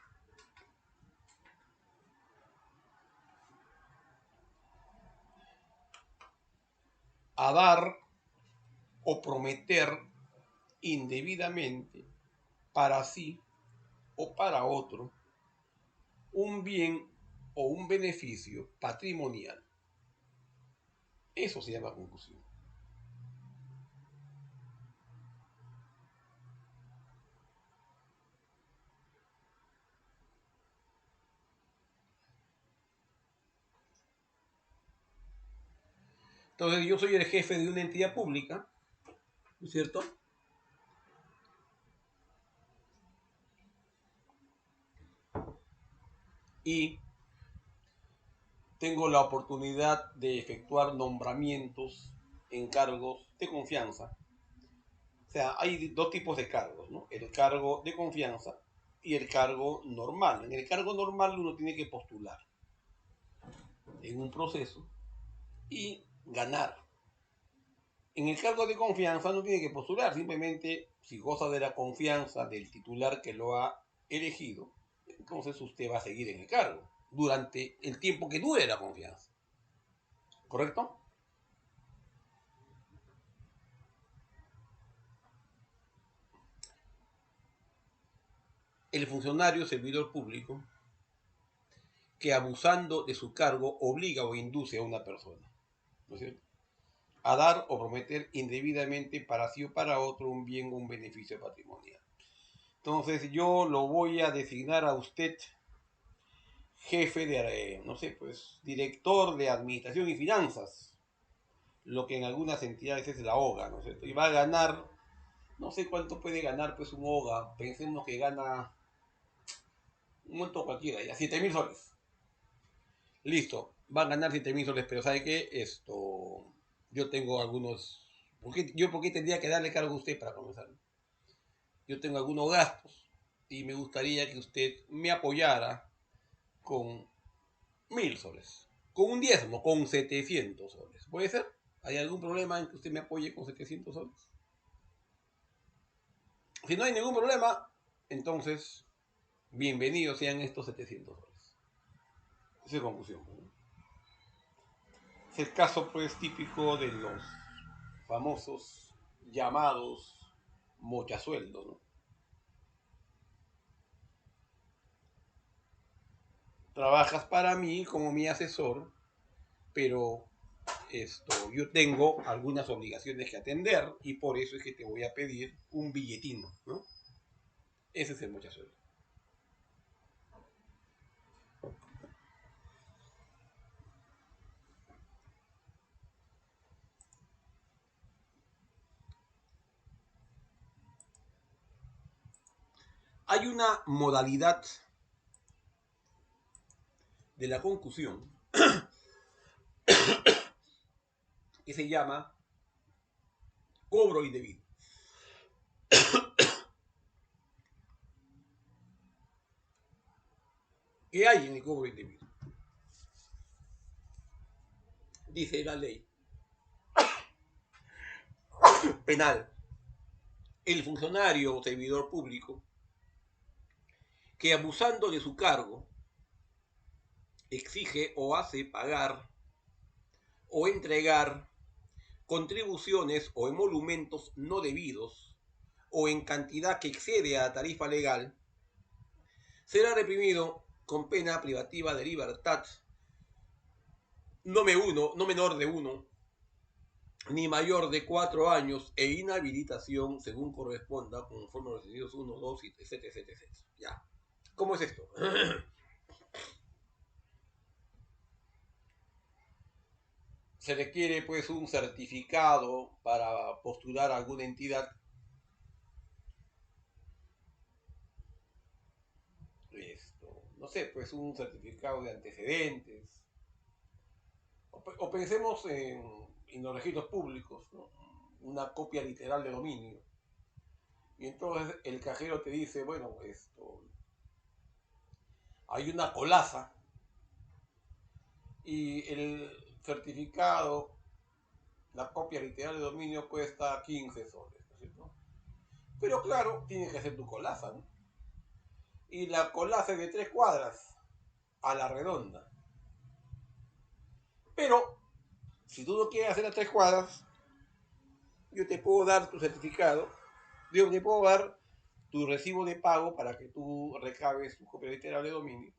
a dar o prometer indebidamente para sí o para otro un bien o un beneficio patrimonial. Eso se llama concusión. Entonces yo soy el jefe de una entidad pública, ¿no es cierto? Y tengo la oportunidad de efectuar nombramientos en cargos de confianza. O sea, hay dos tipos de cargos, ¿no? El cargo de confianza y el cargo normal. En el cargo normal uno tiene que postular en un proceso y ganar. En el cargo de confianza no tiene que postular, simplemente si goza de la confianza del titular que lo ha elegido, entonces usted va a seguir en el cargo durante el tiempo que dure la confianza. ¿Correcto? El funcionario servidor público que, abusando de su cargo, obliga o induce a una persona, ¿no es cierto?, a dar o prometer indebidamente para sí o para otro un bien o un beneficio patrimonial. Entonces yo lo voy a designar a usted jefe de, no sé, pues director de administración y finanzas, lo que en algunas entidades es la OGA, ¿no es cierto? Y va a ganar, no sé cuánto puede ganar pues un OGA, pensemos que gana un monto cualquiera, ya 7.000 soles. Listo, va a ganar 7.000 soles, pero ¿sabe qué? Yo tengo algunos, ¿por qué tendría que darle cargo a usted para comenzar? Yo tengo algunos gastos y me gustaría que usted me apoyara con 1.000 soles, con un diezmo, con 700 soles. ¿Puede ser? ¿Hay algún problema en que usted me apoye con 700 soles? Si no hay ningún problema, entonces, bienvenidos sean estos 700 soles. Esa es conclusión, ¿no? Es el caso, pues, típico de los famosos llamados mochasueldos, ¿no? Trabajas para mí como mi asesor, pero yo tengo algunas obligaciones que atender y por eso es que te voy a pedir un billetín, ¿no? Ese es el mochasueldo. Hay una modalidad de la concusión que se llama cobro indebido. ¿Qué hay en el cobro indebido? Dice la ley penal: el funcionario o servidor público que, abusando de su cargo, exige o hace pagar o entregar contribuciones o emolumentos no debidos o en cantidad que excede a la tarifa legal, será reprimido con pena privativa de libertad no menor de 1 ni mayor de 4 años e inhabilitación según corresponda, conforme a los incisos 1, 2, etc, etc, etc. Ya. ¿Cómo es esto? Se requiere pues un certificado para postular a alguna entidad. No sé, pues un certificado de antecedentes. O pensemos en los registros públicos, ¿no? Una copia literal de dominio. Y entonces el cajero te dice, bueno, hay una colaza y el certificado, la copia literal de dominio cuesta 15 soles, ¿no es cierto? Pero claro, tienes que hacer tu colaza, ¿no? Y la colaza es de 3 cuadras a la redonda. Pero, si tú no quieres hacer las 3 cuadras, yo te puedo dar tu certificado, yo te puedo dar tu recibo de pago para que tú recabes tu copia literal de dominio.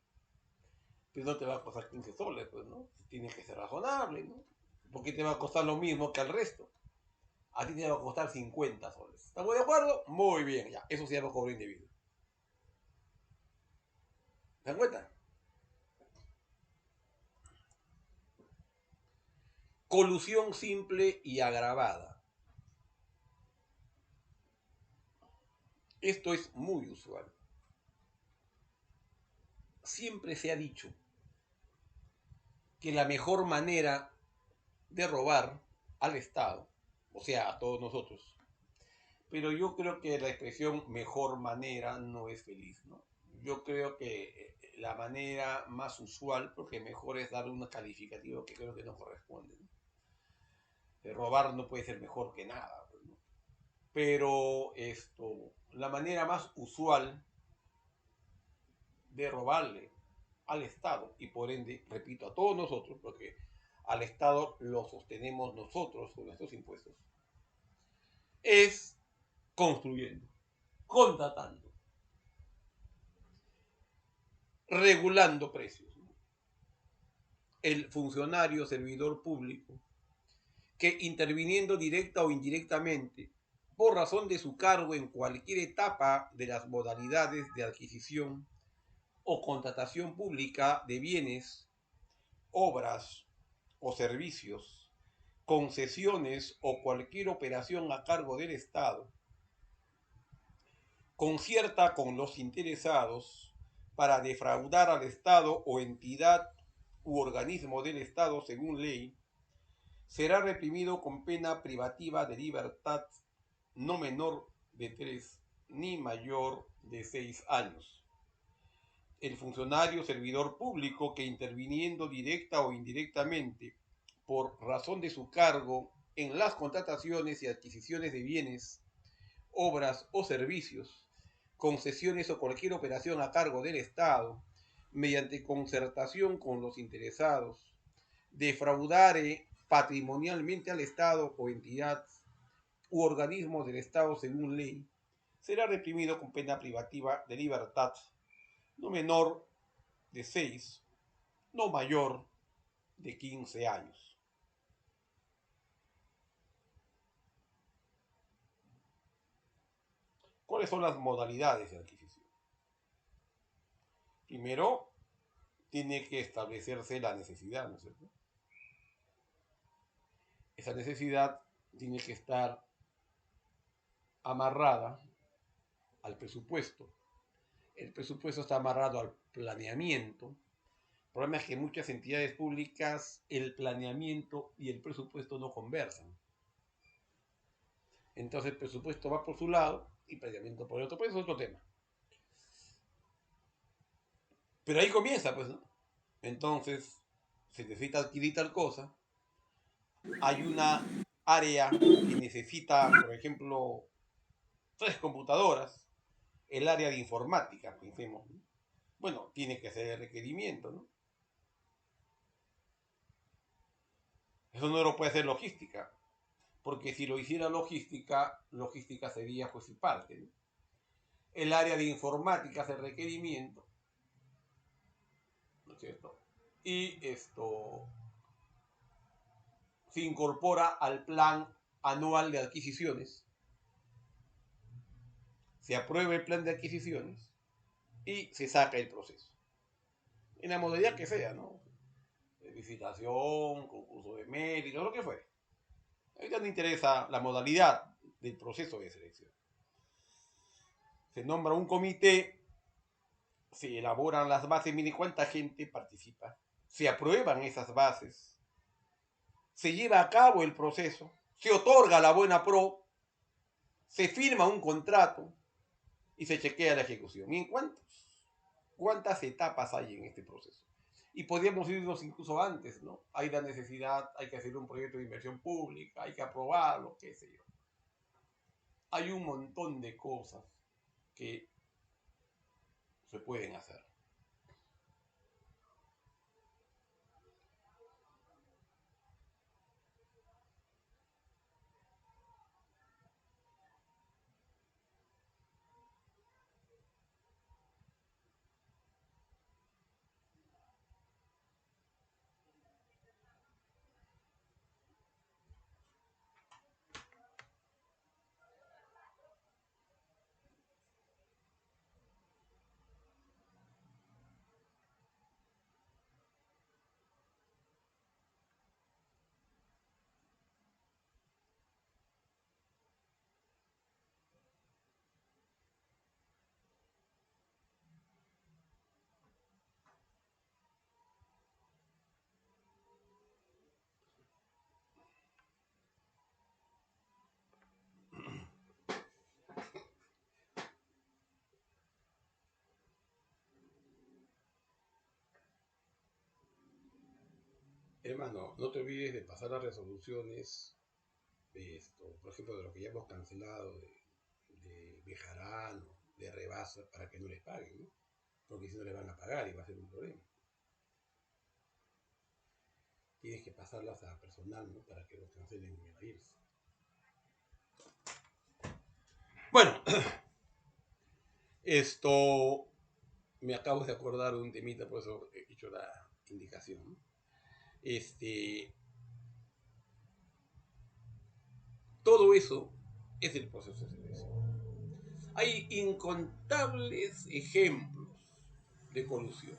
Pero no te va a costar 15 soles, pues, ¿no? Tienes que ser razonable, ¿no? Porque te va a costar lo mismo que al resto. A ti te va a costar 50 soles. ¿Estamos de acuerdo? Muy bien, ya. Eso se llama cobro indebido. ¿Se dan cuenta? Colusión simple y agravada. Esto es muy usual. Siempre se ha dicho que la mejor manera de robar al Estado, o sea, a todos nosotros, pero yo creo que la expresión mejor manera no es feliz, ¿no? Yo creo que la manera más usual, porque mejor es dar un calificativo que creo que no corresponde, ¿no? Robar no puede ser mejor que nada, ¿no? Pero la manera más usual de robarle al Estado y por ende, repito, a todos nosotros, porque al Estado lo sostenemos nosotros con nuestros impuestos, es construyendo, contratando, regulando precios. El funcionario, servidor público, que interviniendo directa o indirectamente, por razón de su cargo en cualquier etapa de las modalidades de adquisición o contratación pública de bienes, obras o servicios, concesiones o cualquier operación a cargo del Estado, concierta con los interesados para defraudar al Estado o entidad u organismo del Estado según ley, será reprimido con pena privativa de libertad no menor de 3 ni mayor de 6 años. El funcionario servidor público que interviniendo directa o indirectamente por razón de su cargo en las contrataciones y adquisiciones de bienes, obras o servicios, concesiones o cualquier operación a cargo del Estado, mediante concertación con los interesados, defraudare patrimonialmente al Estado o entidad u organismo del Estado según ley, será reprimido con pena privativa de libertad no menor de 6, no mayor de 15 años. ¿Cuáles son las modalidades de adquisición? Primero, tiene que establecerse la necesidad, ¿no es cierto? Esa necesidad tiene que estar amarrada al presupuesto. El presupuesto está amarrado al planeamiento. El problema es que en muchas entidades públicas el planeamiento y el presupuesto no conversan. Entonces el presupuesto va por su lado y el planeamiento por el otro, pero eso es otro tema. Pero ahí comienza, pues, ¿no? Entonces, se necesita adquirir tal cosa. Hay una área que necesita, por ejemplo, 3 computadoras. El área de informática, pensemos, ¿no? Bueno, tiene que ser el requerimiento, ¿no? Eso no lo puede hacer logística, porque si lo hiciera logística, logística sería pues y parte, ¿no? El área de informática hace el requerimiento, ¿no es cierto? Y esto se incorpora al plan anual de adquisiciones, se aprueba el plan de adquisiciones y se saca el proceso. En la modalidad que sea, ¿no? Licitación, concurso de mérito, lo que fuere. Ahorita no interesa la modalidad del proceso de selección. Se nombra un comité, se elaboran las bases, miren cuánta gente participa, se aprueban esas bases, se lleva a cabo el proceso, se otorga la buena pro, se firma un contrato y se chequea la ejecución. ¿Y en cuántos ¿Cuántas etapas hay en este proceso? Y podríamos irnos incluso antes, ¿no? Hay la necesidad, hay que hacer un proyecto de inversión pública, hay que aprobarlo, qué sé yo. Hay un montón de cosas que se pueden hacer. Hermano, no te olvides de pasar las resoluciones de esto, por ejemplo, de lo que ya hemos cancelado, de Bejarano, de Rebasa, para que no les paguen, ¿no? Porque si no les van a pagar y va a ser un problema. Tienes que pasarlas a personal, ¿no? Para que los cancelen en el irse. Bueno, esto me acabo de acordar de un temita, por eso he hecho la indicación, ¿no? Todo eso es el proceso de selección. Hay incontables ejemplos de colusión.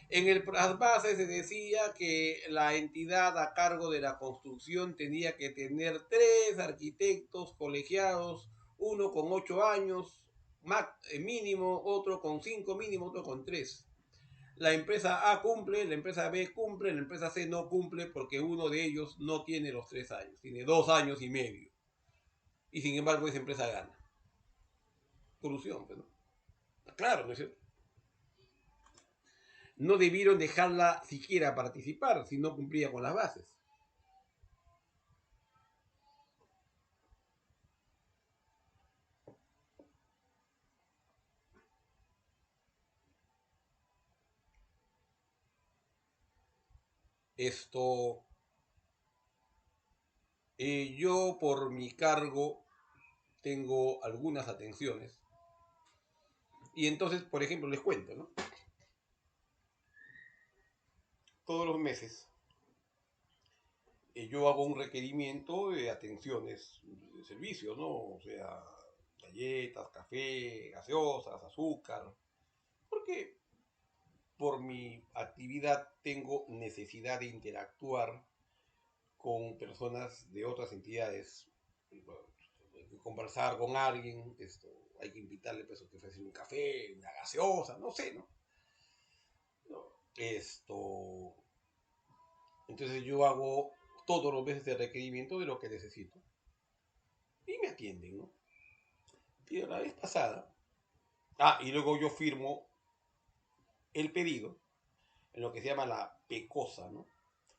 En el trasvase se decía que la entidad a cargo de la construcción tenía que tener 3 arquitectos colegiados, uno con 8 años mínimo, otro con 5 mínimo, otro con 3. La empresa A cumple, la empresa B cumple, la empresa C no cumple porque uno de ellos no tiene los 3 años, tiene 2 años y medio. Y sin embargo esa empresa gana. Colusión, pues, ¿no? Claro, ¿no es cierto? No debieron dejarla siquiera participar si no cumplía con las bases. Yo por mi cargo tengo algunas atenciones. Y entonces, por ejemplo, les cuento, ¿no? Todos los meses yo hago un requerimiento de atenciones de servicio, ¿no? O sea, galletas, café, gaseosas, azúcar. Porque por mi actividad tengo necesidad de interactuar con personas de otras entidades, hay que conversar con alguien, hay que invitarle pues, que ofrecer un café, una gaseosa, no sé, ¿no? Entonces yo hago todos los meses el requerimiento de lo que necesito y me atienden, ¿no? Y la vez pasada, y luego yo firmo el pedido, en lo que se llama la PECOSA, ¿no?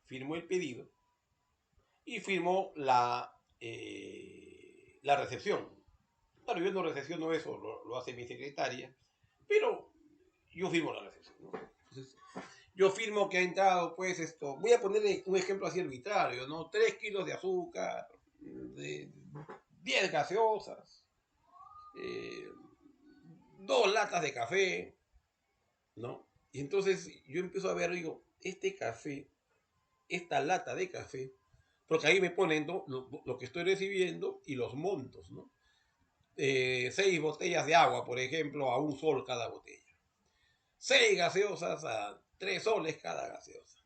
Firmo el pedido y firmo la recepción. Claro, yo no recepciono eso, lo hace mi secretaria, pero yo firmo la recepción, ¿no? Entonces, yo firmo que ha entrado, pues, voy a ponerle un ejemplo así arbitrario, ¿no? 3 kilos de azúcar, de 10 gaseosas, 2 latas de café, ¿no? Y entonces yo empiezo a ver, digo, este café, esta lata de café, porque ahí me ponen, ¿no? lo que estoy recibiendo y los montos, ¿no? 6 botellas de agua, por ejemplo, a $1 cada botella. 6 gaseosas a 3 soles cada gaseosa.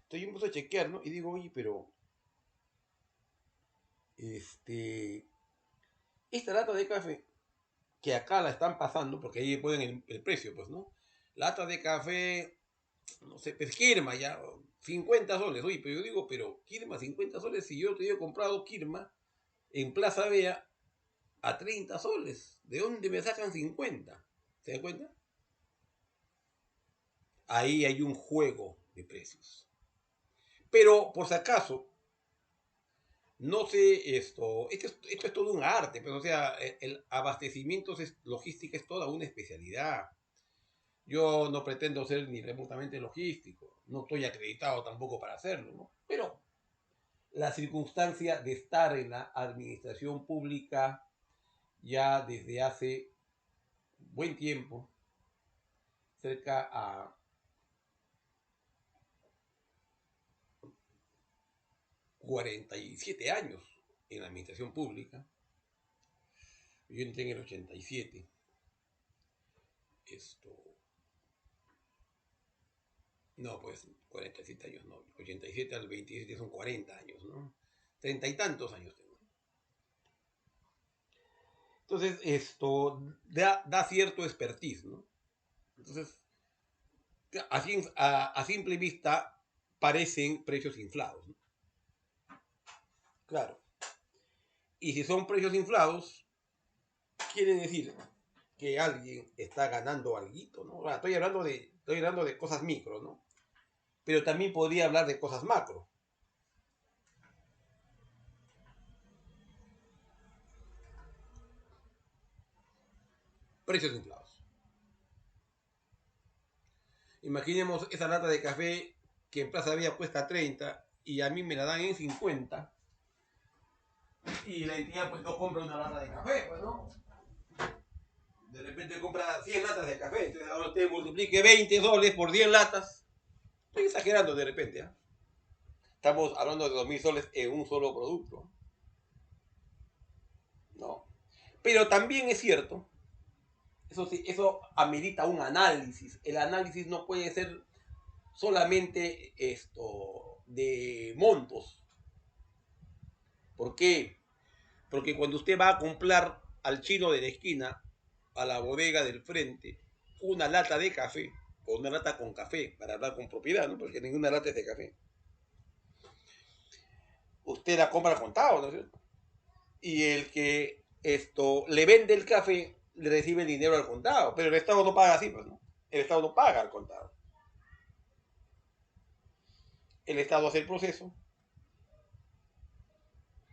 Entonces yo empiezo a chequear, ¿no? Y digo, oye, pero esta lata de café, que acá la están pasando, porque ahí ponen el precio, pues, ¿no? Lata de café, no sé, pues Kirma ya, 50 soles. Oye, pero yo digo, pero Kirma, 50 soles, si yo te he comprado Kirma en Plaza Vea a 30 soles. ¿De dónde me sacan 50? ¿Se dan cuenta? Ahí hay un juego de precios. Pero, por si acaso, no sé esto es todo un arte, pero o sea, el abastecimiento logística es toda una especialidad. Yo no pretendo ser ni remotamente logístico, no estoy acreditado tampoco para hacerlo, ¿no? Pero la circunstancia de estar en la administración pública ya desde hace buen tiempo, cerca a 47 años en la administración pública. Yo entré en el 87. No, pues 47 años no. 87 al 27 son 40 años, ¿no? 30 y tantos años tengo. Entonces, esto da cierto expertise, ¿no? Entonces, a simple vista parecen precios inflados, ¿no? Claro. Y si son precios inflados, quiere decir que alguien está ganando alguito, ¿no? Ahora, estoy hablando de cosas micro, ¿no? Pero también podría hablar de cosas macro. Precios inflados. Imaginemos esa lata de café que en Plaza Vía cuesta 30 y a mí me la dan en 50. Y la entidad pues no compra una lata de café, pues, ¿no? De repente compra 100 latas de café. Entonces ahora usted multiplique 20 soles por 10 latas. Estoy exagerando de repente, ¿eh? Estamos hablando de 2.000 soles en un solo producto. No. Pero también es cierto, eso sí, eso amerita un análisis. El análisis no puede ser solamente de montos. ¿Por qué? Porque cuando usted va a comprar al chino de la esquina, a la bodega del frente, una lata de café, o una lata con café, para hablar con propiedad, ¿no? Porque ninguna lata es de café. Usted la compra al contado, ¿no es cierto? Y el que le vende el café le recibe el dinero al contado, pero el Estado no paga así, pues, ¿no? El Estado no paga al contado. El Estado hace el proceso,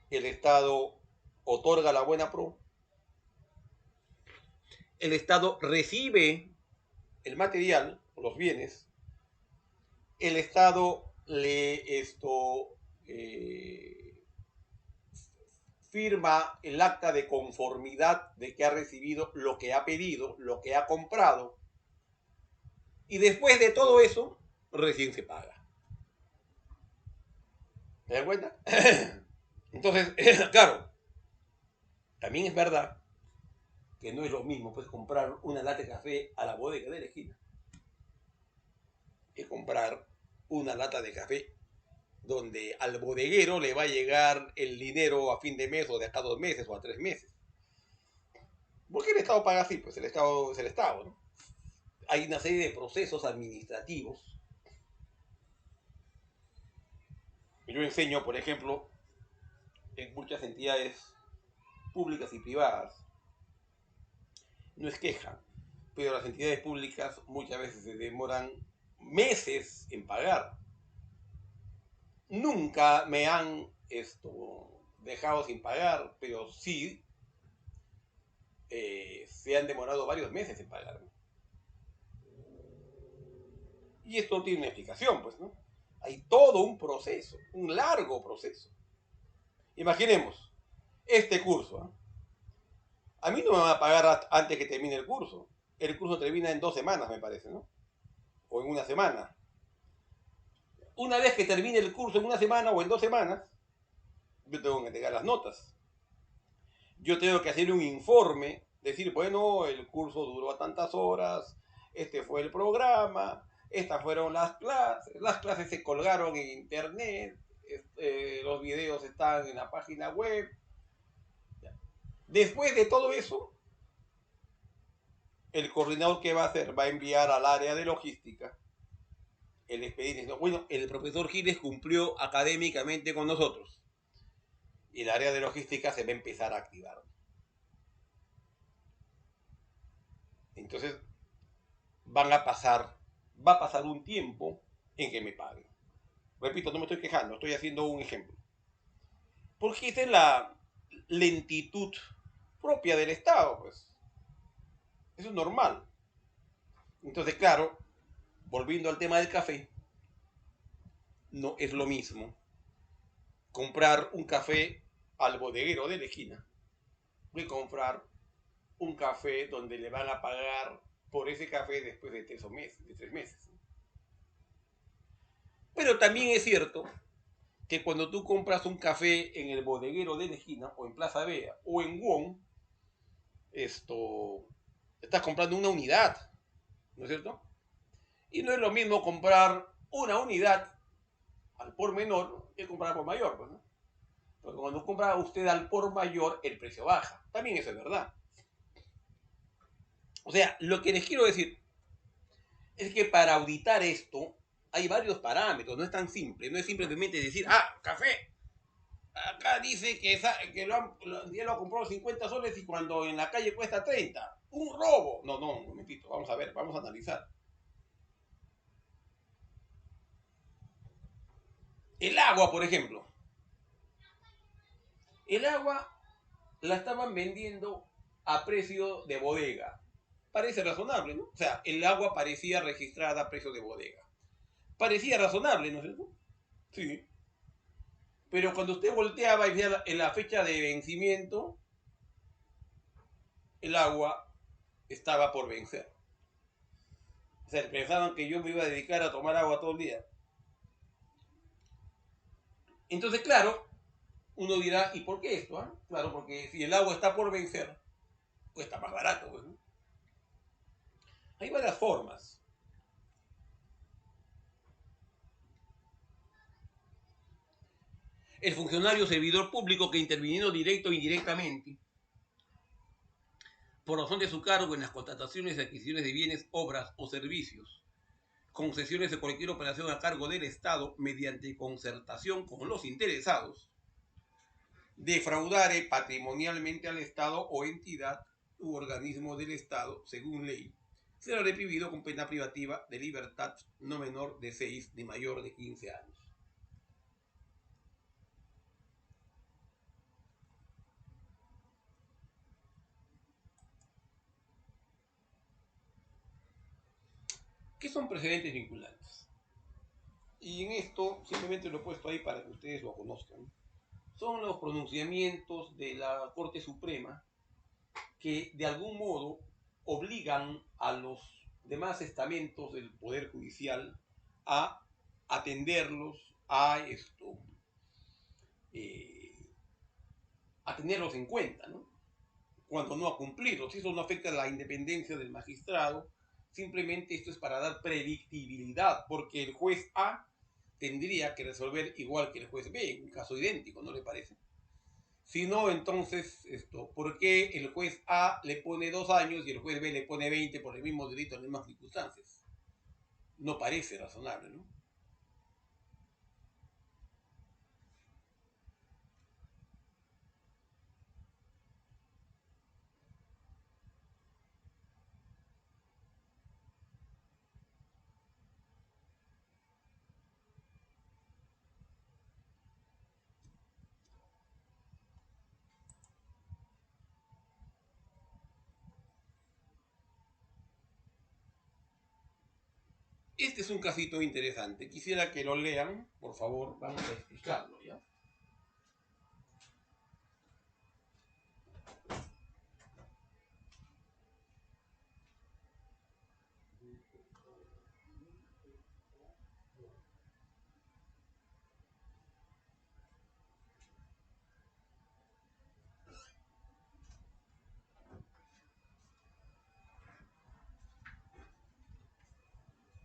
el Estado otorga la buena pro, el Estado recibe el material, los bienes, el Estado firma el acta de conformidad de que ha recibido lo que ha pedido, lo que ha comprado, y después de todo eso, recién se paga. ¿Se dan cuenta? Entonces, claro, también es verdad que no es lo mismo pues comprar una lata de café a la bodega de la esquina que comprar una lata de café donde al bodeguero le va a llegar el dinero a fin de mes o de acá a 2 meses o a 3 meses. ¿Por qué el Estado paga así? Pues el Estado es el Estado, ¿no? Hay una serie de procesos administrativos. Yo enseño, por ejemplo, en muchas entidades públicas y privadas. No es queja, pero las entidades públicas muchas veces se demoran meses en pagar. Nunca me han dejado sin pagar, pero sí se han demorado varios meses en pagar. Y esto tiene una explicación, pues, ¿no? Hay todo un proceso, un largo proceso. Imaginemos, este curso, ¿eh? A mí no me van a pagar antes que termine el curso. El curso termina en 2 semanas, me parece, ¿no? O en una semana. Una vez que termine el curso en una semana o en 2 semanas, yo tengo que entregar las notas. Yo tengo que hacer un informe, decir, bueno, el curso duró a tantas horas, este fue el programa, estas fueron las clases se colgaron en internet, los videos están en la página web. Después de todo eso, el coordinador, ¿qué va a hacer? Va a enviar al área de logística el expediente. Bueno, el profesor Giles cumplió académicamente con nosotros. Y el área de logística se va a empezar a activar. Entonces, va a pasar un tiempo en que me paguen. Repito, no me estoy quejando, estoy haciendo un ejemplo. Porque esa es la lentitud propia del Estado, pues. Eso es normal. Entonces, claro, volviendo al tema del café, no es lo mismo comprar un café al bodeguero de la esquina que comprar un café donde le van a pagar por ese café después de 3 meses. Pero también es cierto que cuando tú compras un café en el bodeguero de la esquina, o en Plaza Vea, o en Wong, estás comprando una unidad, ¿no es cierto? Y no es lo mismo comprar una unidad al por menor que comprar por mayor, pues, ¿no? Porque cuando compra usted al por mayor, el precio baja. También eso es verdad. O sea, lo que les quiero decir es que para auditar esto hay varios parámetros, no es tan simple, no es simplemente decir, café, acá dice que ya lo compró 50 soles y cuando en la calle cuesta 30. Un robo. No, un momentito, vamos a ver, vamos a analizar. El agua, por ejemplo. El agua la estaban vendiendo a precio de bodega. Parece razonable, ¿no? O sea, el agua parecía registrada a precio de bodega. Parecía razonable, ¿no es cierto? Sí. Pero cuando usted volteaba y veía en la fecha de vencimiento, el agua estaba por vencer. O sea, pensaban que yo me iba a dedicar a tomar agua todo el día. Entonces, claro, uno dirá, ¿y por qué esto? Claro, porque si el agua está por vencer, pues está más barato, pues, ¿no? Hay varias formas. El funcionario servidor público que interviniendo directo o indirectamente por razón de su cargo en las contrataciones y adquisiciones de bienes, obras o servicios, concesiones de cualquier operación a cargo del Estado mediante concertación con los interesados, defraudare patrimonialmente al Estado o entidad u organismo del Estado según ley, será reprimido con pena privativa de libertad no menor de 6 ni mayor de 15 años. ¿Qué son precedentes vinculantes? Y en esto simplemente lo he puesto ahí para que ustedes lo conozcan. Son los pronunciamientos de la Corte Suprema que de algún modo obligan a los demás estamentos del Poder Judicial a atenderlos, eh, a tenerlos en cuenta, ¿no? Cuando no a cumplirlos. Eso no afecta a la independencia del magistrado, simplemente esto es para dar predictibilidad, porque el juez A tendría que resolver igual que el juez B, un caso idéntico, ¿no le parece? Si no, entonces, ¿por qué el juez A le pone 2 años y el juez B le pone 20 por el mismo delito en las mismas circunstancias? No parece razonable, ¿no? Este es un casito interesante. Quisiera que lo lean, por favor, vamos a explicarlo, ¿ya?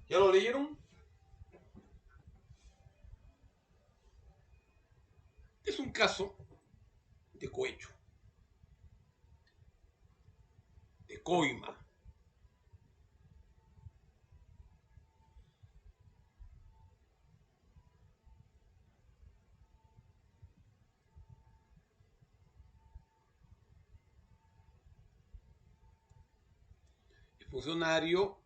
¿Ya lo leyeron? Es un caso de cohecho, de coima. El funcionario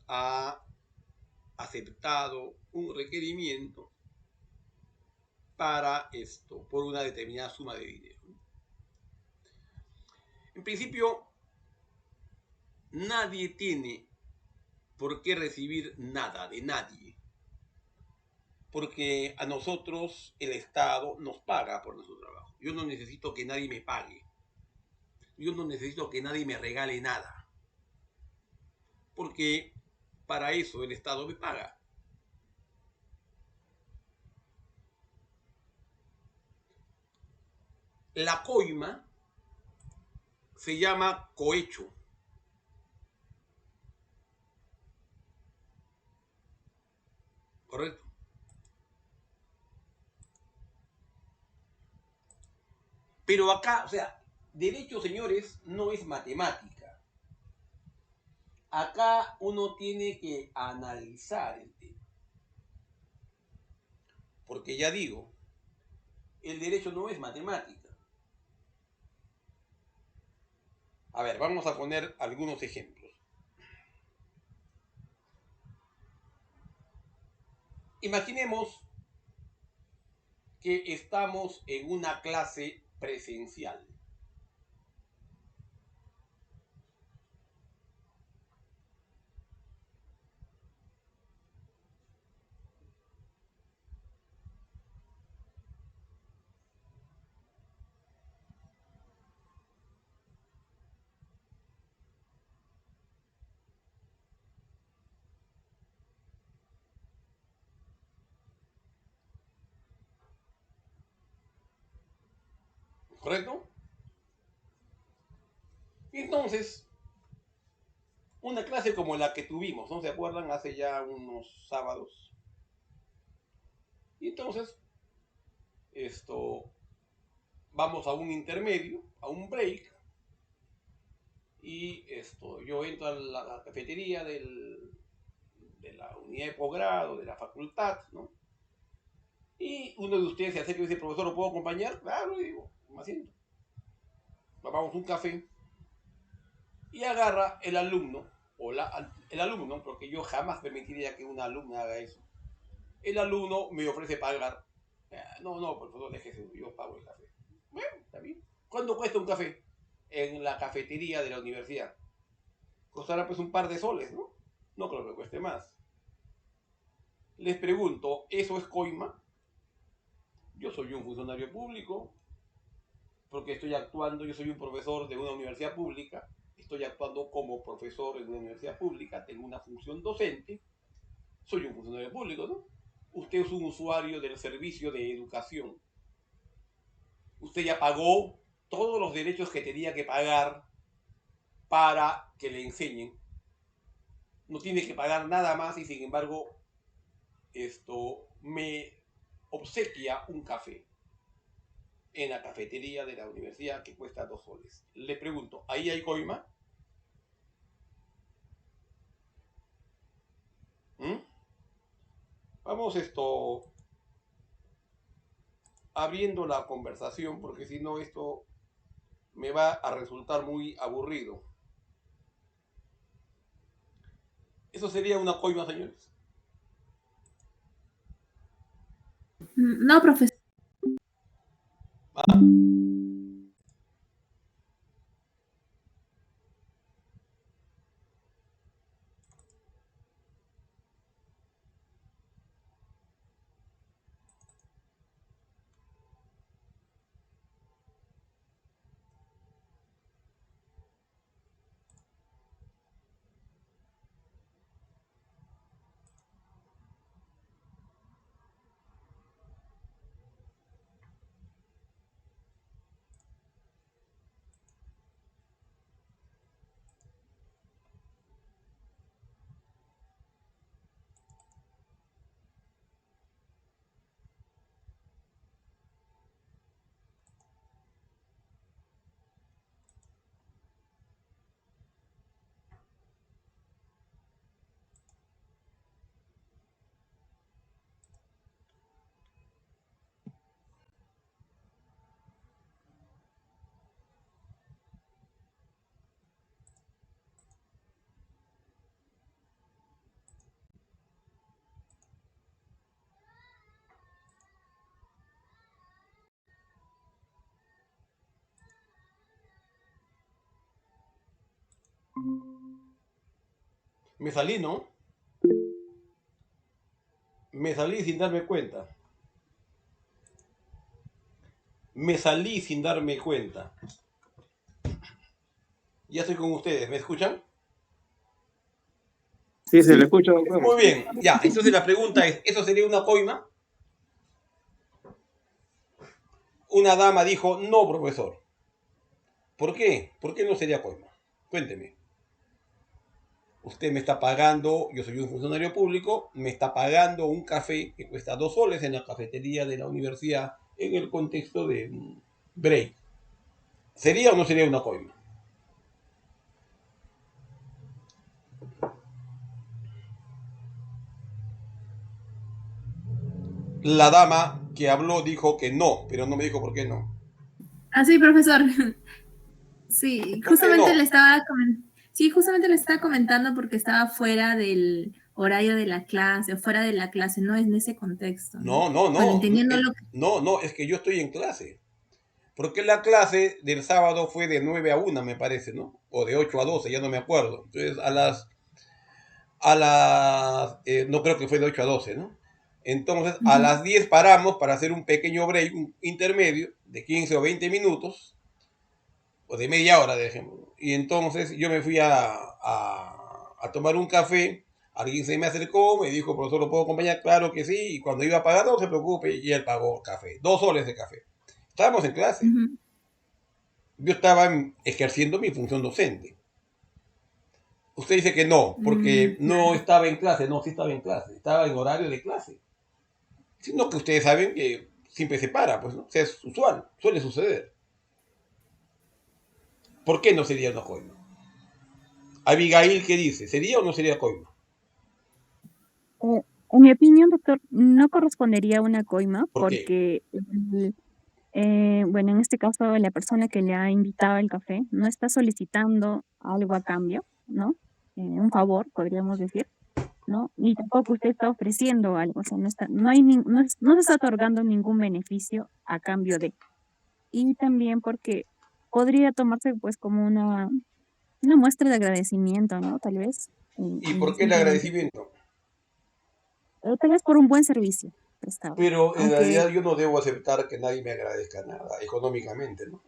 ha aceptado un requerimiento para esto, por una determinada suma de dinero. En principio, nadie tiene por qué recibir nada de nadie, porque a nosotros el Estado nos paga por nuestro trabajo. Yo no necesito que nadie me pague. Yo no necesito que nadie me regale nada, porque para eso el Estado me paga. La coima se llama cohecho. ¿Correcto? Pero acá, o sea, derecho, señores, no es matemática. Acá uno tiene que analizar el tema. Porque ya digo, el derecho no es matemática. A ver, vamos a poner algunos ejemplos. Imaginemos que estamos en una clase presencial. ¿Correcto? Y entonces, una clase como la que tuvimos, ¿no se acuerdan? Hace ya unos sábados. Y entonces, vamos a un intermedio, a un break, y yo entro a la cafetería de la unidad de posgrado, de la facultad, ¿no? Y uno de ustedes se acerca y dice, profesor, ¿lo puedo acompañar? Claro, y digo, me siento. Tomamos un café y agarra el alumno, el alumno, porque yo jamás permitiría que una alumna haga eso. El alumno me ofrece pagar. No, no, por favor, déjese, yo pago el café. Bueno, está bien. ¿Cuánto cuesta un café? En la cafetería de la universidad. Costará pues un par de soles, ¿no? No creo que cueste más. Les pregunto, ¿eso es coima? Yo soy un funcionario público, porque estoy actuando, yo soy un profesor de una universidad pública, estoy actuando como profesor en una universidad pública, tengo una función docente, soy un funcionario público, ¿no? Usted es un usuario del servicio de educación. Usted ya pagó todos los derechos que tenía que pagar para que le enseñen. No tiene que pagar nada más y sin embargo me obsequia un café en la cafetería de la universidad que cuesta 2 soles. Le pregunto, ¿ahí hay coima? ¿Mm? Vamos abriendo la conversación porque si no esto me va a resultar muy aburrido. ¿Eso sería una coima, señores? No, profesor. ¿Ah? Me salí, ¿no? Me salí sin darme cuenta. Me salí sin darme cuenta. Ya estoy con ustedes. ¿Me escuchan? Sí, se le escucha, doctor. Muy bien. Ya, entonces la pregunta es, ¿eso sería una coima? Una dama dijo, no, profesor. ¿Por qué? ¿Por qué no sería coima? Cuénteme. Usted me está pagando, yo soy un funcionario público, me está pagando un café que cuesta 2 soles en la cafetería de la universidad en el contexto de break. ¿Sería o no sería una coima? La dama que habló dijo que no, pero no me dijo por qué no. Ah, sí, profesor. Sí, ¿Por qué no? justamente le estaba comentando porque estaba fuera del horario de la clase, o fuera de la clase, no es en ese contexto, ¿no? No, no, Bueno, no. entendiendo lo que... No, es que yo estoy en clase. Porque la clase del sábado fue de 9 a 1, me parece, ¿no? O de 8 a 12, ya no me acuerdo. Entonces, no creo que fue de 8 a 12, ¿no? Entonces, a las 10 paramos para hacer un pequeño break, un intermedio de 15 o 20 minutos, o de media hora, de ejemplo. Y entonces yo me fui a tomar un café. Alguien se me acercó, me dijo, profesor, ¿lo puedo acompañar? Claro que sí. Y cuando iba a pagar, no se preocupe. Y él pagó café. 2 soles de café. Estábamos en clase. Ujú. Yo estaba ejerciendo mi función docente. Usted dice que no, porque no Claro. estaba en clase. No, sí estaba en clase. Estaba en horario de clase. Sino que ustedes saben que siempre se para, pues, ¿no? O sea, es usual, suele suceder. ¿Por qué no sería una coima? Abigail, ¿qué dice? ¿Sería o no sería coima? En mi opinión, doctor, no correspondería a una coima ¿Por qué? porque, bueno, en este caso, la persona que le ha invitado el café no está solicitando algo a cambio, ¿no? Un favor, podríamos decir, ¿no? Ni tampoco usted está ofreciendo algo, o sea, no se está otorgando ningún beneficio a cambio de. Y también porque podría tomarse, pues, como una muestra de agradecimiento, ¿no? Tal vez, ¿Y por qué el simplemente. agradecimiento? Tal vez por un buen servicio prestado. Pero en Aunque, realidad yo no debo aceptar que nadie me agradezca nada económicamente, ¿no?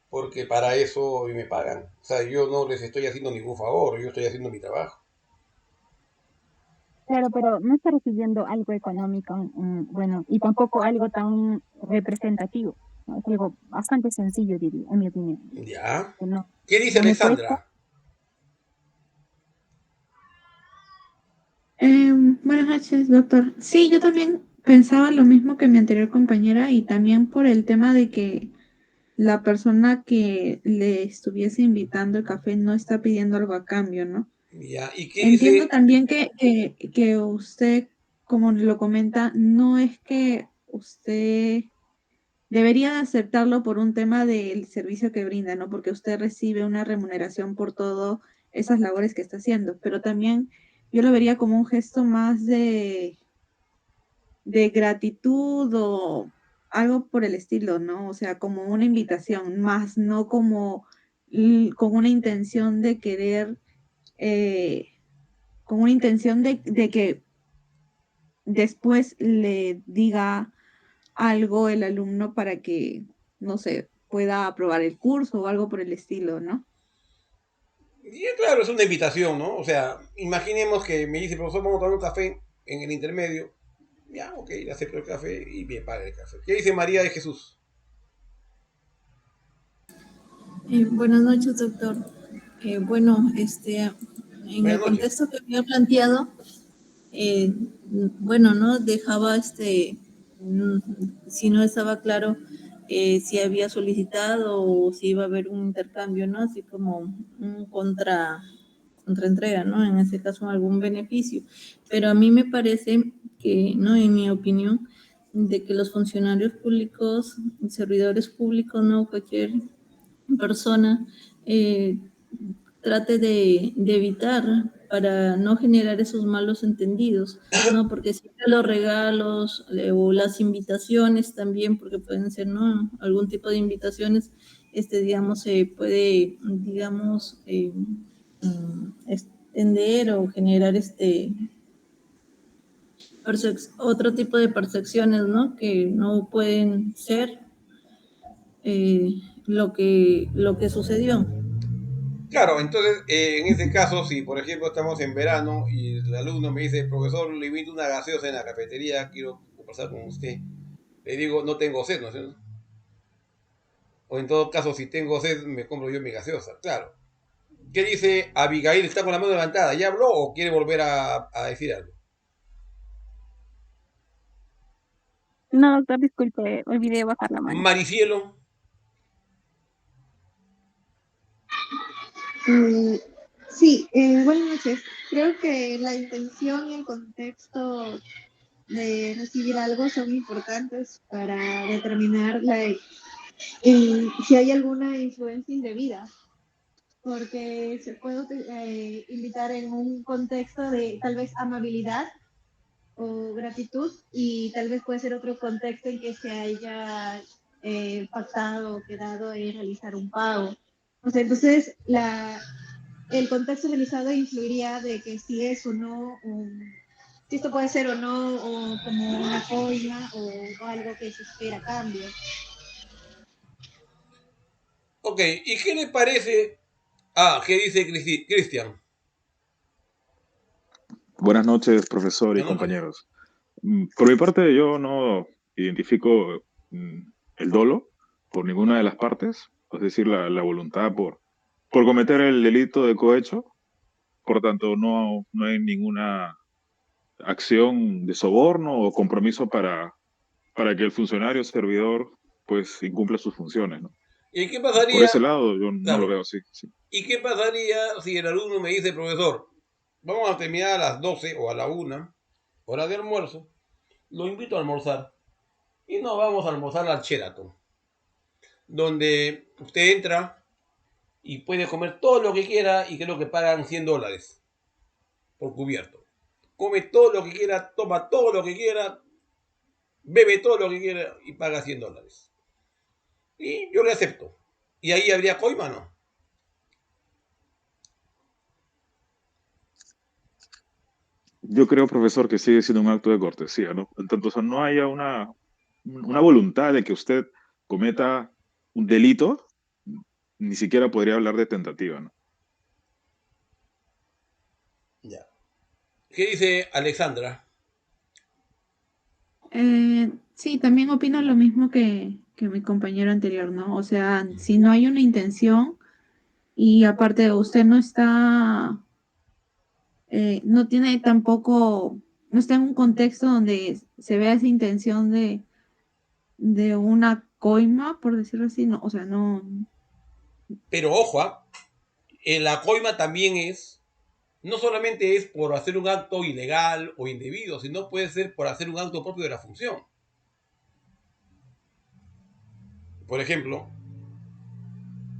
Porque para eso me pagan. O sea, yo no les estoy haciendo ningún favor, yo estoy haciendo mi trabajo. claro, pero no está recibiendo algo económico, bueno, y tampoco algo tan representativo, ¿no? Es algo bastante sencillo, diría, en mi opinión. ¿Ya? Que no, ¿Qué dice no le cuesta. Alexandra? Buenas noches, doctor. Sí, yo también pensaba lo mismo que mi anterior compañera y también por el tema de que la persona que le estuviese invitando el café no está pidiendo algo a cambio, ¿no? ¿Ya? ¿Y qué Entiendo dice? también que usted, como lo comenta, no es que usted debería aceptarlo por un tema del servicio que brinda, ¿no? Porque usted recibe una remuneración por todas esas labores que está haciendo, pero también yo lo vería como un gesto más de gratitud o algo por el estilo, ¿no? O sea, como una invitación, más no como con una intención de querer, eh, con una intención de que después le diga algo el alumno para que, no sé, pueda aprobar el curso o algo por el estilo, ¿no? Y claro, es una invitación, ¿no? O sea, imaginemos que me dice, profesor, vamos a tomar un café en el intermedio. Ya, ok, le acepto el café y me paga el café. ¿Qué dice María de Jesús? Buenas noches, doctor. Bueno, en Buenas el noches. contexto que había planteado, eh, bueno, ¿no? Dejaba si no estaba claro si había solicitado o si iba a haber un intercambio, ¿no? Así como un contraentrega, ¿no? En este caso, algún beneficio. Pero a mí me parece que, ¿no? En mi opinión, de que los funcionarios públicos, servidores públicos, ¿no? Cualquier persona eh, trate de evitar para no generar esos malos entendidos, ¿no? Porque siempre los regalos o las invitaciones también, porque pueden ser, ¿no? Algún tipo de invitaciones, digamos, se puede, digamos, extender o generar otro tipo de percepciones, ¿no? Que no pueden ser lo que sucedió. Claro, entonces, en ese caso, si por ejemplo estamos en verano y el alumno me dice, profesor, le invito una gaseosa en la cafetería, quiero conversar con usted, le digo, no tengo sed, ¿no es cierto? O en todo caso, si tengo sed, me compro yo mi gaseosa, claro. ¿Qué dice Abigail? ¿Está con la mano levantada? ¿Ya habló o quiere volver a decir algo? No, doctor, disculpe, olvidé bajar la mano. Maricielo. Mm, sí, buenas noches. Creo que la intención y el contexto de recibir algo son importantes para determinar si hay alguna influencia indebida, porque se puede invitar en un contexto de tal vez amabilidad o gratitud y tal vez puede ser otro contexto en que se haya pactado o quedado en realizar un pago. O sea, entonces el contexto realizado influiría de que si es o no, si esto puede ser o no, o como una coima o algo que se espera a cambio. Ok, ¿y qué le parece? Ah, ¿qué dice Cristian? Buenas noches, profesor y Buenas noches. compañeros. Por mi parte, yo no identifico el dolo por ninguna de las partes, es decir, la voluntad por cometer el delito de cohecho. Por tanto, no hay ninguna acción de soborno o compromiso para que el funcionario servidor pues incumpla sus funciones, ¿no? ¿Y qué Por pasaría? ese lado, yo no lo Claro. veo así. Sí. ¿Y qué pasaría si el alumno me dice, profesor, vamos a terminar a las 12 o a la 1, hora de almuerzo, lo invito a almorzar y nos vamos a almorzar al Sheraton, donde usted entra y puede comer todo lo que quiera y creo que pagan $100 por cubierto. Come todo lo que quiera, toma todo lo que quiera, bebe todo lo que quiera y paga $100. Y yo le acepto. Y ahí habría coima, ¿no? Yo creo, profesor, que sigue siendo un acto de cortesía, ¿no? En tanto, o sea, no haya una voluntad de que usted cometa un delito, ni siquiera podría hablar de tentativa, ¿no? Ya. ¿Qué dice Alexandra? Sí, también opino lo mismo que mi compañero anterior, ¿no? O sea, si no hay una intención y aparte usted no está, no tiene tampoco, no está en un contexto donde se vea esa intención de una coima, por decirlo así, no, o sea, no. Pero ojo, la coima también es, no solamente es por hacer un acto ilegal o indebido, sino puede ser por hacer un acto propio de la función. Por ejemplo,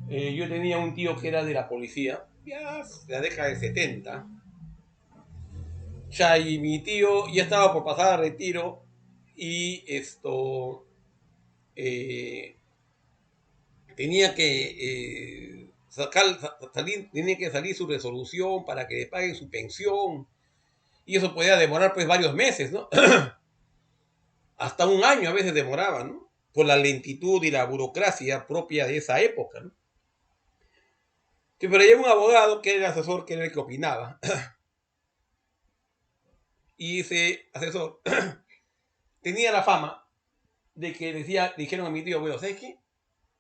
yo tenía un tío que era de la policía, ya de la década de 70, ya, y mi tío ya estaba por pasar a retiro y eh, tenía que tenía que salir su resolución para que le paguen su pensión y eso podía demorar pues varios meses, ¿no? Hasta un año a veces demoraba, ¿no? Por la lentitud y la burocracia propia de esa época, ¿no? Sí, pero había un abogado que era el asesor, que era el que opinaba. Y ese asesor tenía la fama de que dijeron a mi tío, bueno, ¿sabes qué?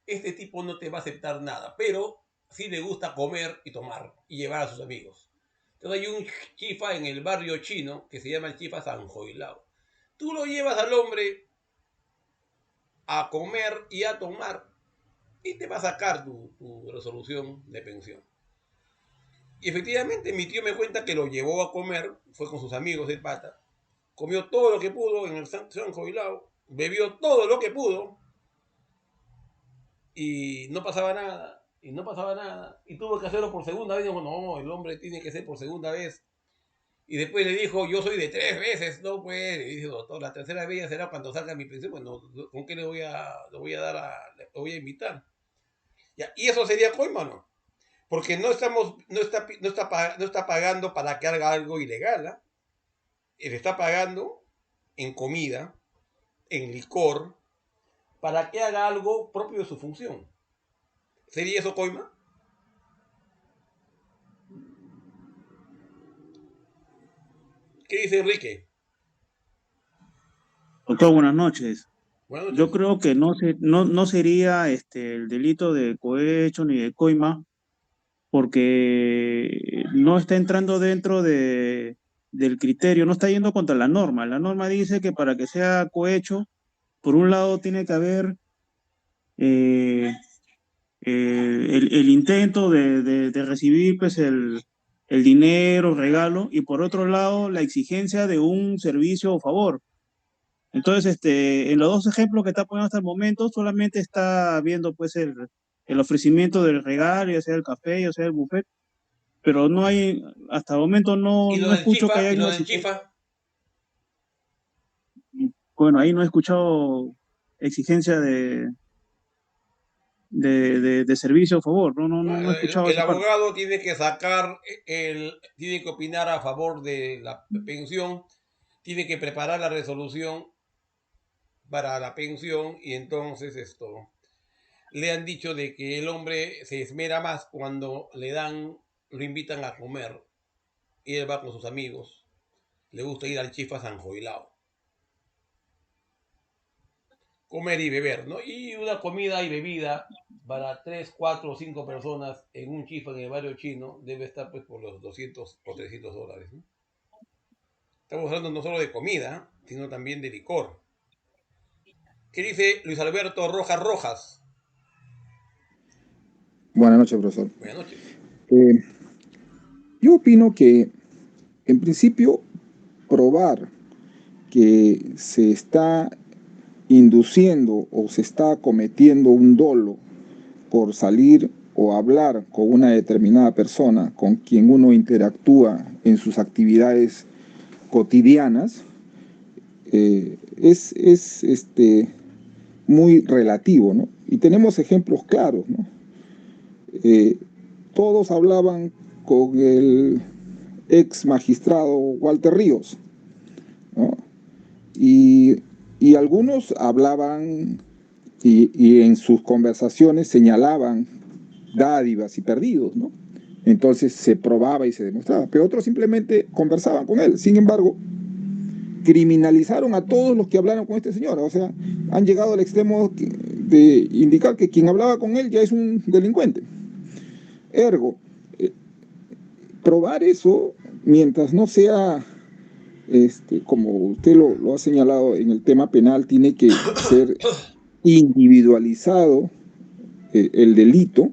Este tipo no te va a aceptar nada, pero sí le gusta comer y tomar y llevar a sus amigos. Entonces hay un chifa en el barrio chino que se llama el chifa San Joilao. Tú lo llevas al hombre a comer y a tomar y te va a sacar tu resolución de pensión. Y efectivamente mi tío me cuenta que lo llevó a comer, fue con sus amigos de pata, comió todo lo que pudo en el San Joilao, bebió todo lo que pudo y no pasaba nada, y no pasaba nada, y tuvo que hacerlo por segunda vez. Dijo, no, el hombre tiene que ser por segunda vez. Y después le dijo, yo soy de 3 veces, no puede. Y dice, doctor, la tercera vez ya será cuando salga mi pensión. Bueno, ¿con qué le voy a invitar? Ya, y eso sería coima, ¿no? Porque no está pagando para que haga algo ilegal, ¿ah? Él está pagando en comida, en licor, para que haga algo propio de su función. ¿Sería eso coima? ¿Qué dice Enrique? Doctor, buenas noches. Buenas Yo noches. creo que no sería el delito de cohecho ni de coima, porque no está entrando dentro del criterio, no está yendo contra la norma. La norma dice que para que sea cohecho, por un lado tiene que haber eh, el intento de recibir pues el dinero, regalo, y por otro lado la exigencia de un servicio o favor. Entonces, en los dos ejemplos que está poniendo hasta el momento, solamente está viendo pues el ofrecimiento del regalo, ya sea el café, ya sea el buffet, pero no hay, hasta el momento ¿Y lo no del escucho que chifa? haya ¿Y lo una del chifa? bueno, ahí no he escuchado exigencia de servicio a favor, no he escuchado El esa parte. abogado tiene que tiene que opinar a favor de la pensión, tiene que preparar la resolución para la pensión y entonces le han dicho de que el hombre se esmera más cuando lo invitan a comer y él va con sus amigos. Le gusta ir al Chifa San Joilao. Comer y beber, ¿no? Y una comida y bebida para 3, 4 o 5 personas en un chifa en el barrio chino debe estar pues por los $200 o $300, ¿no? Estamos hablando no solo de comida, sino también de licor. ¿Qué dice Luis Alberto Rojas Rojas? Buenas noches, profesor. Buenas noches. Yo opino que, en principio, probar que se está induciendo o se está cometiendo un dolo por salir o hablar con una determinada persona con quien uno interactúa en sus actividades cotidianas, es muy relativo, ¿no? Y tenemos ejemplos claros, ¿no? Todos hablaban con el ex magistrado Walter Ríos, ¿no? Y algunos hablaban y en sus conversaciones señalaban dádivas y perdidos, ¿no? Entonces se probaba y se demostraba, pero otros simplemente conversaban con él. Sin embargo, criminalizaron a todos los que hablaron con este señor, o sea, han llegado al extremo de indicar que quien hablaba con él ya es un delincuente. Ergo, probar eso, mientras no sea, como usted lo ha señalado en el tema penal, tiene que ser individualizado el delito.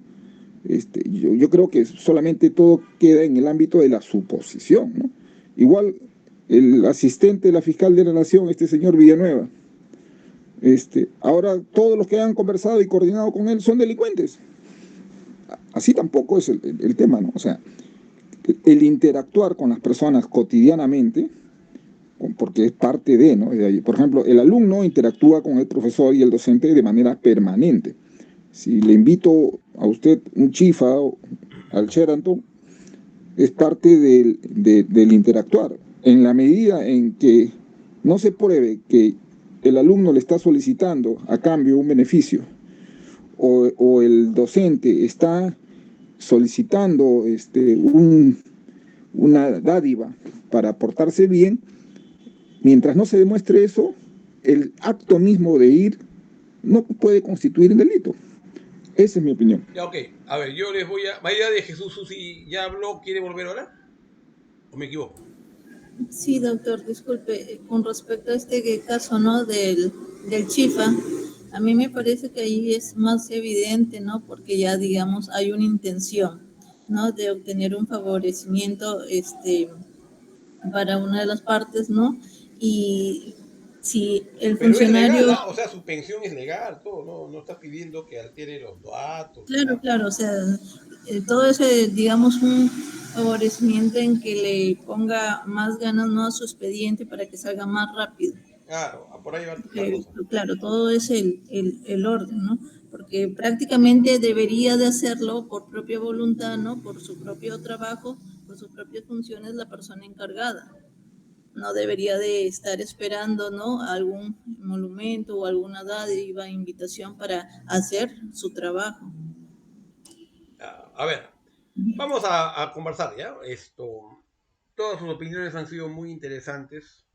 Yo creo que solamente todo queda en el ámbito de la suposición, ¿no? Igual el asistente de la fiscal de la Nación, este señor Villanueva, ahora todos los que han conversado y coordinado con él son delincuentes. Así tampoco es el tema, ¿no? O sea, el interactuar con las personas cotidianamente, porque es parte de, ¿no? Por ejemplo, el alumno interactúa con el profesor y el docente de manera permanente. Si le invito a usted un chifa al Sheraton, es parte del interactuar. En la medida en que no se pruebe que el alumno le está solicitando a cambio un beneficio o el docente está solicitando una dádiva para portarse bien, mientras no se demuestre eso, el acto mismo de ir no puede constituir un delito. Esa es mi opinión. Ya, ok. A ver, yo les voy a... María de Jesús Susi ya habló, ¿quiere volver ahora? ¿O me equivoco? Sí, doctor, disculpe, con respecto a este caso, ¿no? Del chifa, a mí me parece que ahí es más evidente, ¿no? Porque ya, digamos, hay una intención, ¿no? De obtener un favorecimiento, para una de las partes, ¿no? Y si el Pero funcionario... es legal, ¿ah? O sea, su pensión es legal, todo, no está pidiendo que altere los datos. Claro, claro, o sea, todo ese, digamos, un favorecimiento en que le ponga más ganas, ¿no? A su expediente para que salga más rápido. Claro, por ahí va la cosa. Claro, todo es el orden, ¿no? porque prácticamente debería de hacerlo por propia voluntad, ¿no? Por su propio trabajo, por sus propias funciones, la persona encargada. No debería de estar esperando, ¿no? Algún monumento o alguna dádiva, invitación para hacer su trabajo. A ver, vamos a conversar, ¿ya? Todas sus opiniones han sido muy interesantes.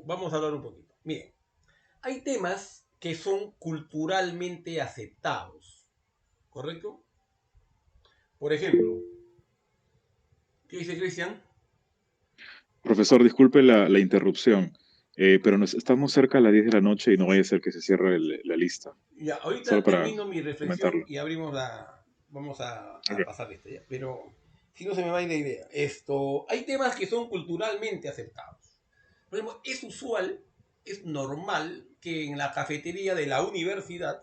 Vamos a hablar un poquito. Miren, hay temas que son culturalmente aceptados, ¿correcto? Por ejemplo, ¿qué dice Cristian? Profesor, disculpe la interrupción, pero estamos cerca a las 10 de la noche y no vaya a ser que se cierre la lista. Ya, ahorita Solo para termino mi reflexión comentarlo. y vamos a Ok. pasar lista, ¿ya? Pero si no se me va a ir la idea. Hay temas que son culturalmente aceptados. Por ejemplo, es usual, es normal que en la cafetería de la universidad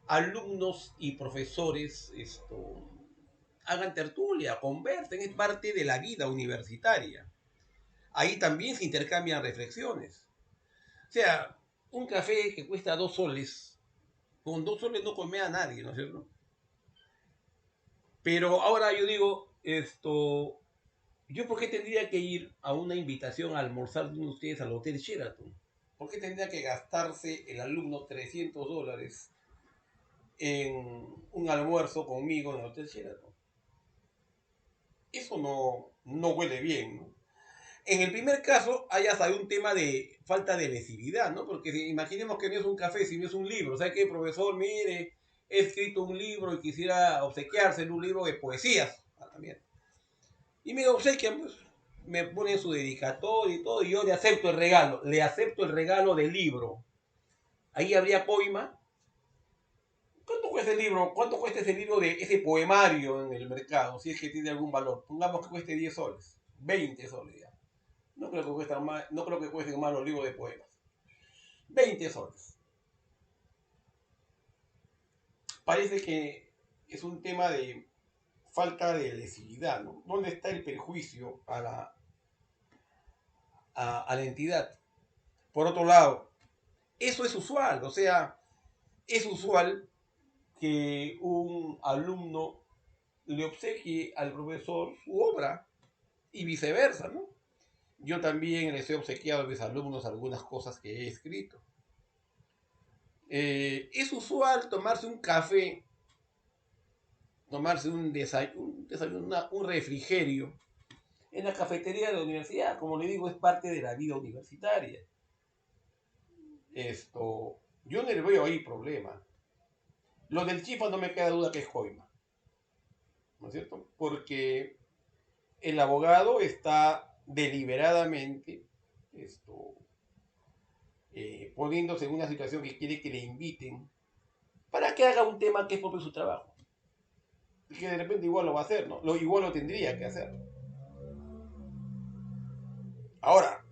alumnos y profesores hagan tertulia, conversen, es parte de la vida universitaria. Ahí también se intercambian reflexiones. O sea, un café que cuesta 2 soles, con 2 soles no come a nadie, ¿no es cierto? Pero ahora yo digo, ¿yo por qué tendría que ir a una invitación a almorzar de ustedes al Hotel Sheraton? ¿Por qué tendría que gastarse el alumno $300 en un almuerzo conmigo en el Hotel Sheraton? Eso no huele bien, ¿no? En el primer caso, hay hasta un tema de falta de lesividad, ¿no? Porque imaginemos que no es un café, sino es un libro. ¿Sabe qué, profesor? Mire, he escrito un libro y quisiera obsequiarse en un libro de poesías. También. Y me obsequian, pues, me ponen su dedicatoria y todo, y yo le acepto el regalo del libro. Ahí habría coima. ¿Cuánto cuesta el libro? ¿Cuánto cuesta ese libro de ese poemario en el mercado? Si es que tiene algún valor. Pongamos que cueste 10 soles, 20 soles ya. No creo que cuesten más los libros de poemas. 20 soles. Parece que es un tema de falta de lesividad, ¿no? ¿Dónde está el perjuicio a la entidad? Por otro lado, eso es usual, o sea, es usual que un alumno le obsequie al profesor su obra y viceversa, ¿no? Yo también les he obsequiado a mis alumnos algunas cosas que he escrito. Es usual tomarse un café, tomarse un refrigerio en la cafetería de la universidad. Como le digo, es parte de la vida universitaria. Yo no le veo ahí problema. Lo del chifa no me queda duda que es coima, ¿no es cierto? Porque el abogado está deliberadamente poniéndose en una situación que quiere que le inviten para que haga un tema que es propio de su trabajo. Y que de repente igual lo va a hacer, ¿no? Igual lo tendría que hacer. Ahora,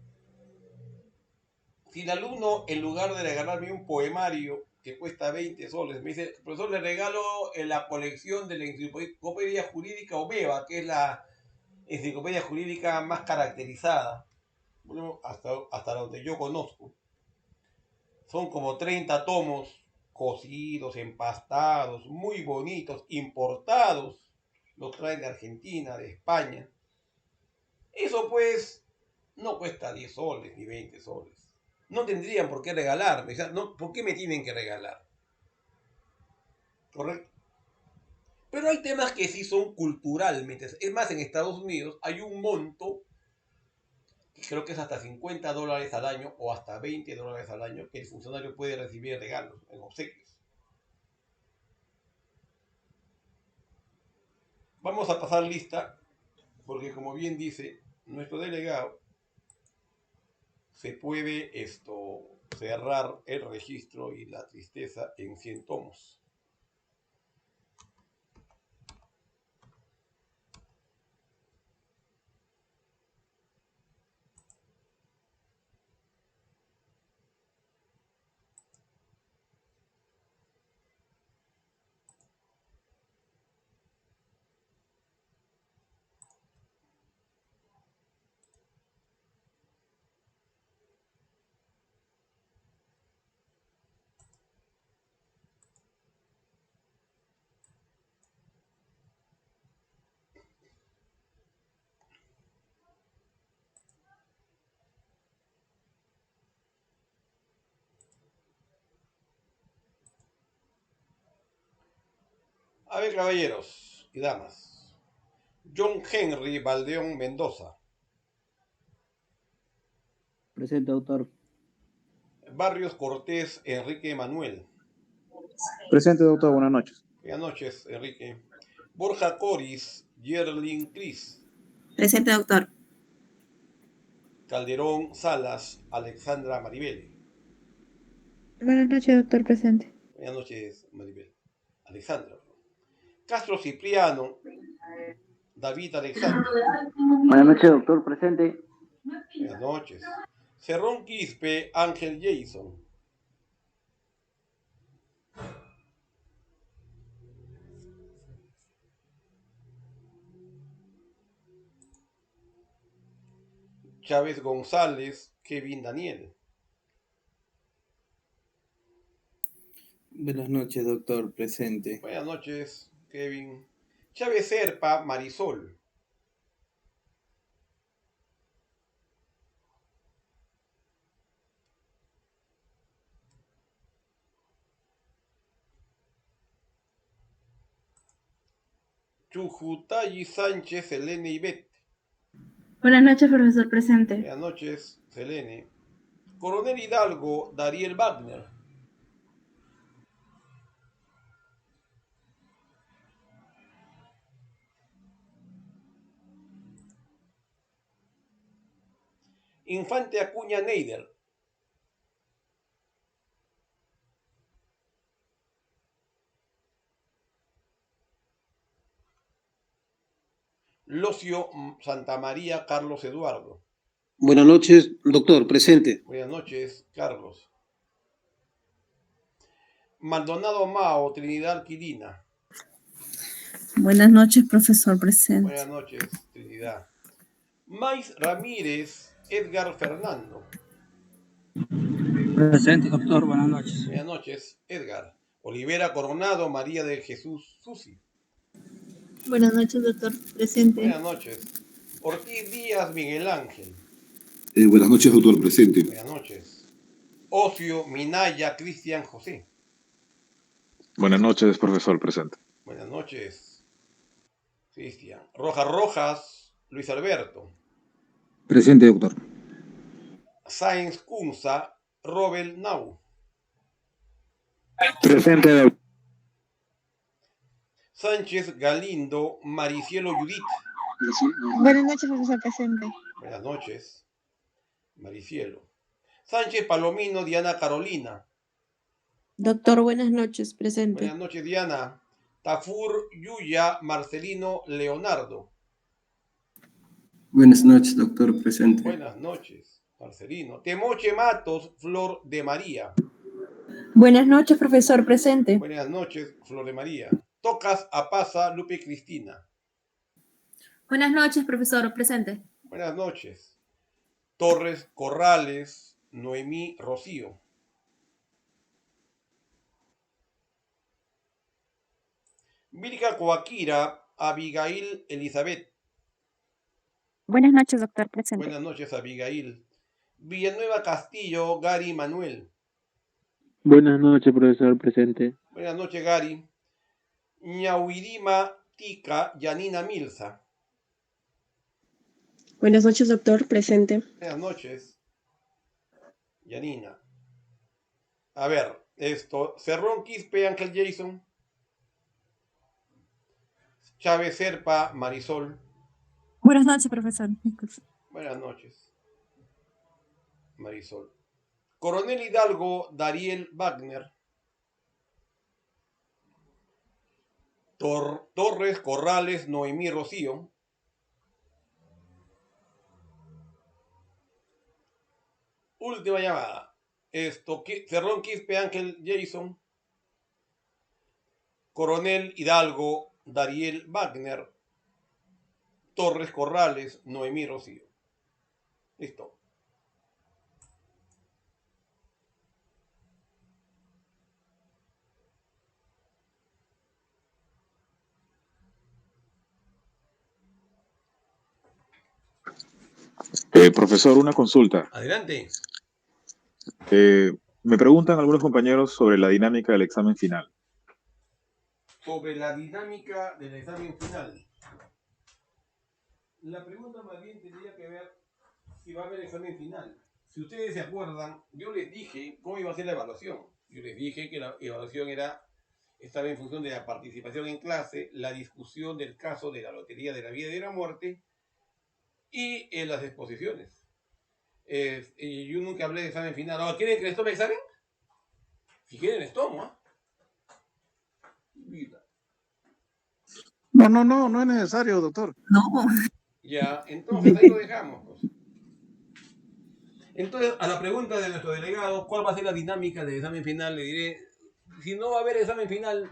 si el alumno, en lugar de regalarme un poemario que cuesta 20 soles, me dice, profesor, le regalo la colección de la enciclopedia jurídica OMEVA, que es la enciclopedia jurídica más caracterizada, bueno, hasta donde yo conozco. Son como 30 tomos cocidos, empastados, muy bonitos, importados. Los traen de Argentina, de España. Eso pues no cuesta 10 soles ni 20 soles. No tendrían por qué regalarme. O sea, ¿por qué me tienen que regalar? ¿Correcto? Pero hay temas que sí son culturalmente. Es más, en Estados Unidos hay un monto, que creo que es hasta $50 al año o hasta $20 al año, que el funcionario puede recibir en regalos, en obsequios. Vamos a pasar lista, porque como bien dice nuestro delegado, se puede cerrar el registro y la tristeza en 100 tomos. A ver, caballeros y damas. John Henry Valdeón Mendoza. Presente, doctor. Barrios Cortés Enrique Manuel. Presente, doctor. Buenas noches. Buenas noches, Enrique. Borja Coris Yerlin Cris. Presente, doctor. Calderón Salas Alexandra Maribel. Buenas noches, doctor presente. Buenas noches, Maribel. Alexandra. Castro Cipriano David Alexander. Buenas noches, doctor presente. Buenas noches. Cerrón Quispe Ángel Jason. Chávez González Kevin Daniel. Buenas noches, doctor presente. Buenas noches, Kevin. Chávez Serpa Marisol. Chujutayi Sánchez Selene Ivette. Buenas noches, profesor presente. Buenas noches, Selene. Coronel Hidalgo Dariel Wagner. Infante Acuña Neider. Locio Santa María Carlos Eduardo. Buenas noches, doctor, presente. Buenas noches, Carlos. Maldonado Mao Trinidad Quirina. Buenas noches, profesor presente. Buenas noches, Trinidad. Mais Ramírez Edgar Fernando. Presente, doctor. Buenas noches. Buenas noches, Edgar. Olivera Coronado María de Jesús Susi. Buenas noches, doctor presente. Buenas noches. Ortiz Díaz Miguel Ángel. Buenas noches, doctor presente. Buenas noches. Ocio Minaya Cristian José. Buenas noches, profesor presente. Buenas noches, Cristian. Rojas Luis Alberto. Presente, doctor. Sáenz Cunza Robel Nau. Presente, doctor. Sánchez Galindo Maricielo Judith. Buenas noches, profesor presente. Buenas noches, Maricielo. Sánchez Palomino Diana Carolina. Doctor, buenas noches, presente. Buenas noches, Diana. Tafur Yuya Marcelino Leonardo. Buenas noches, doctor presente. Buenas noches, Marcelino. Temoche Matos Flor de María. Buenas noches, profesor presente. Buenas noches, Flor de María. Tocas Apaza Lupe Cristina. Buenas noches, profesor presente. Buenas noches. Torres Corrales Noemí Rocío. Virga Coaquira Abigail Elizabeth. Buenas noches, doctor presente. Buenas noches, Abigail. Villanueva Castillo Gary Manuel. Buenas noches, profesor presente. Buenas noches, Gary. Ñauirima Tica Yanina Milza. Buenas noches, doctor, presente. Buenas noches, Yanina. A ver, Cerrón Quispe Ángel Jason. Chávez Serpa Marisol. Buenas noches, profesor. Buenas noches, Marisol. Coronel Hidalgo Dariel Wagner. Torres Corrales Noemí Rocío. Última llamada. Cerrón Quispe Ángel Jason. Coronel Hidalgo Dariel Wagner. Torres Corrales Noemí Rocío. Listo. Profesor, una consulta. Adelante. Me preguntan algunos compañeros sobre la dinámica del examen final. sobre la dinámica del examen final. La pregunta más bien tendría que ver si va a haber examen final. Si ustedes se acuerdan, yo les dije cómo iba a ser la evaluación. Yo les dije que la evaluación estaba en función de la participación en clase, la discusión del caso de la lotería de la vida y de la muerte y en las exposiciones. Y yo nunca hablé de examen final. Ahora, ¿quieren que les tome examen? Si quieren, les tomo. No es necesario, doctor. No. Ya, entonces ahí lo dejamos. Pues. Entonces, a la pregunta de nuestro delegado, ¿cuál va a ser la dinámica del examen final? Le diré, si no va a haber examen final,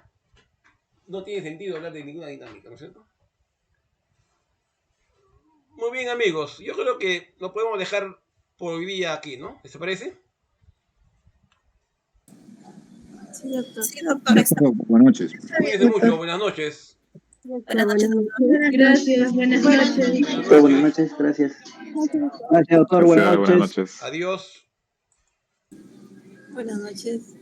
no tiene sentido hablar de ninguna dinámica, ¿no es cierto? Muy bien, amigos. Yo creo que lo podemos dejar por hoy día aquí, ¿no? ¿Les parece? Sí, doctor. Sí, doctor. Buenas noches. Cuídense mucho. Buenas noches. Buenas noches. Gracias, buenas noches. Buenas noches, gracias. Gracias, doctor. Gracias, Buenas noches. Adiós. Buenas noches.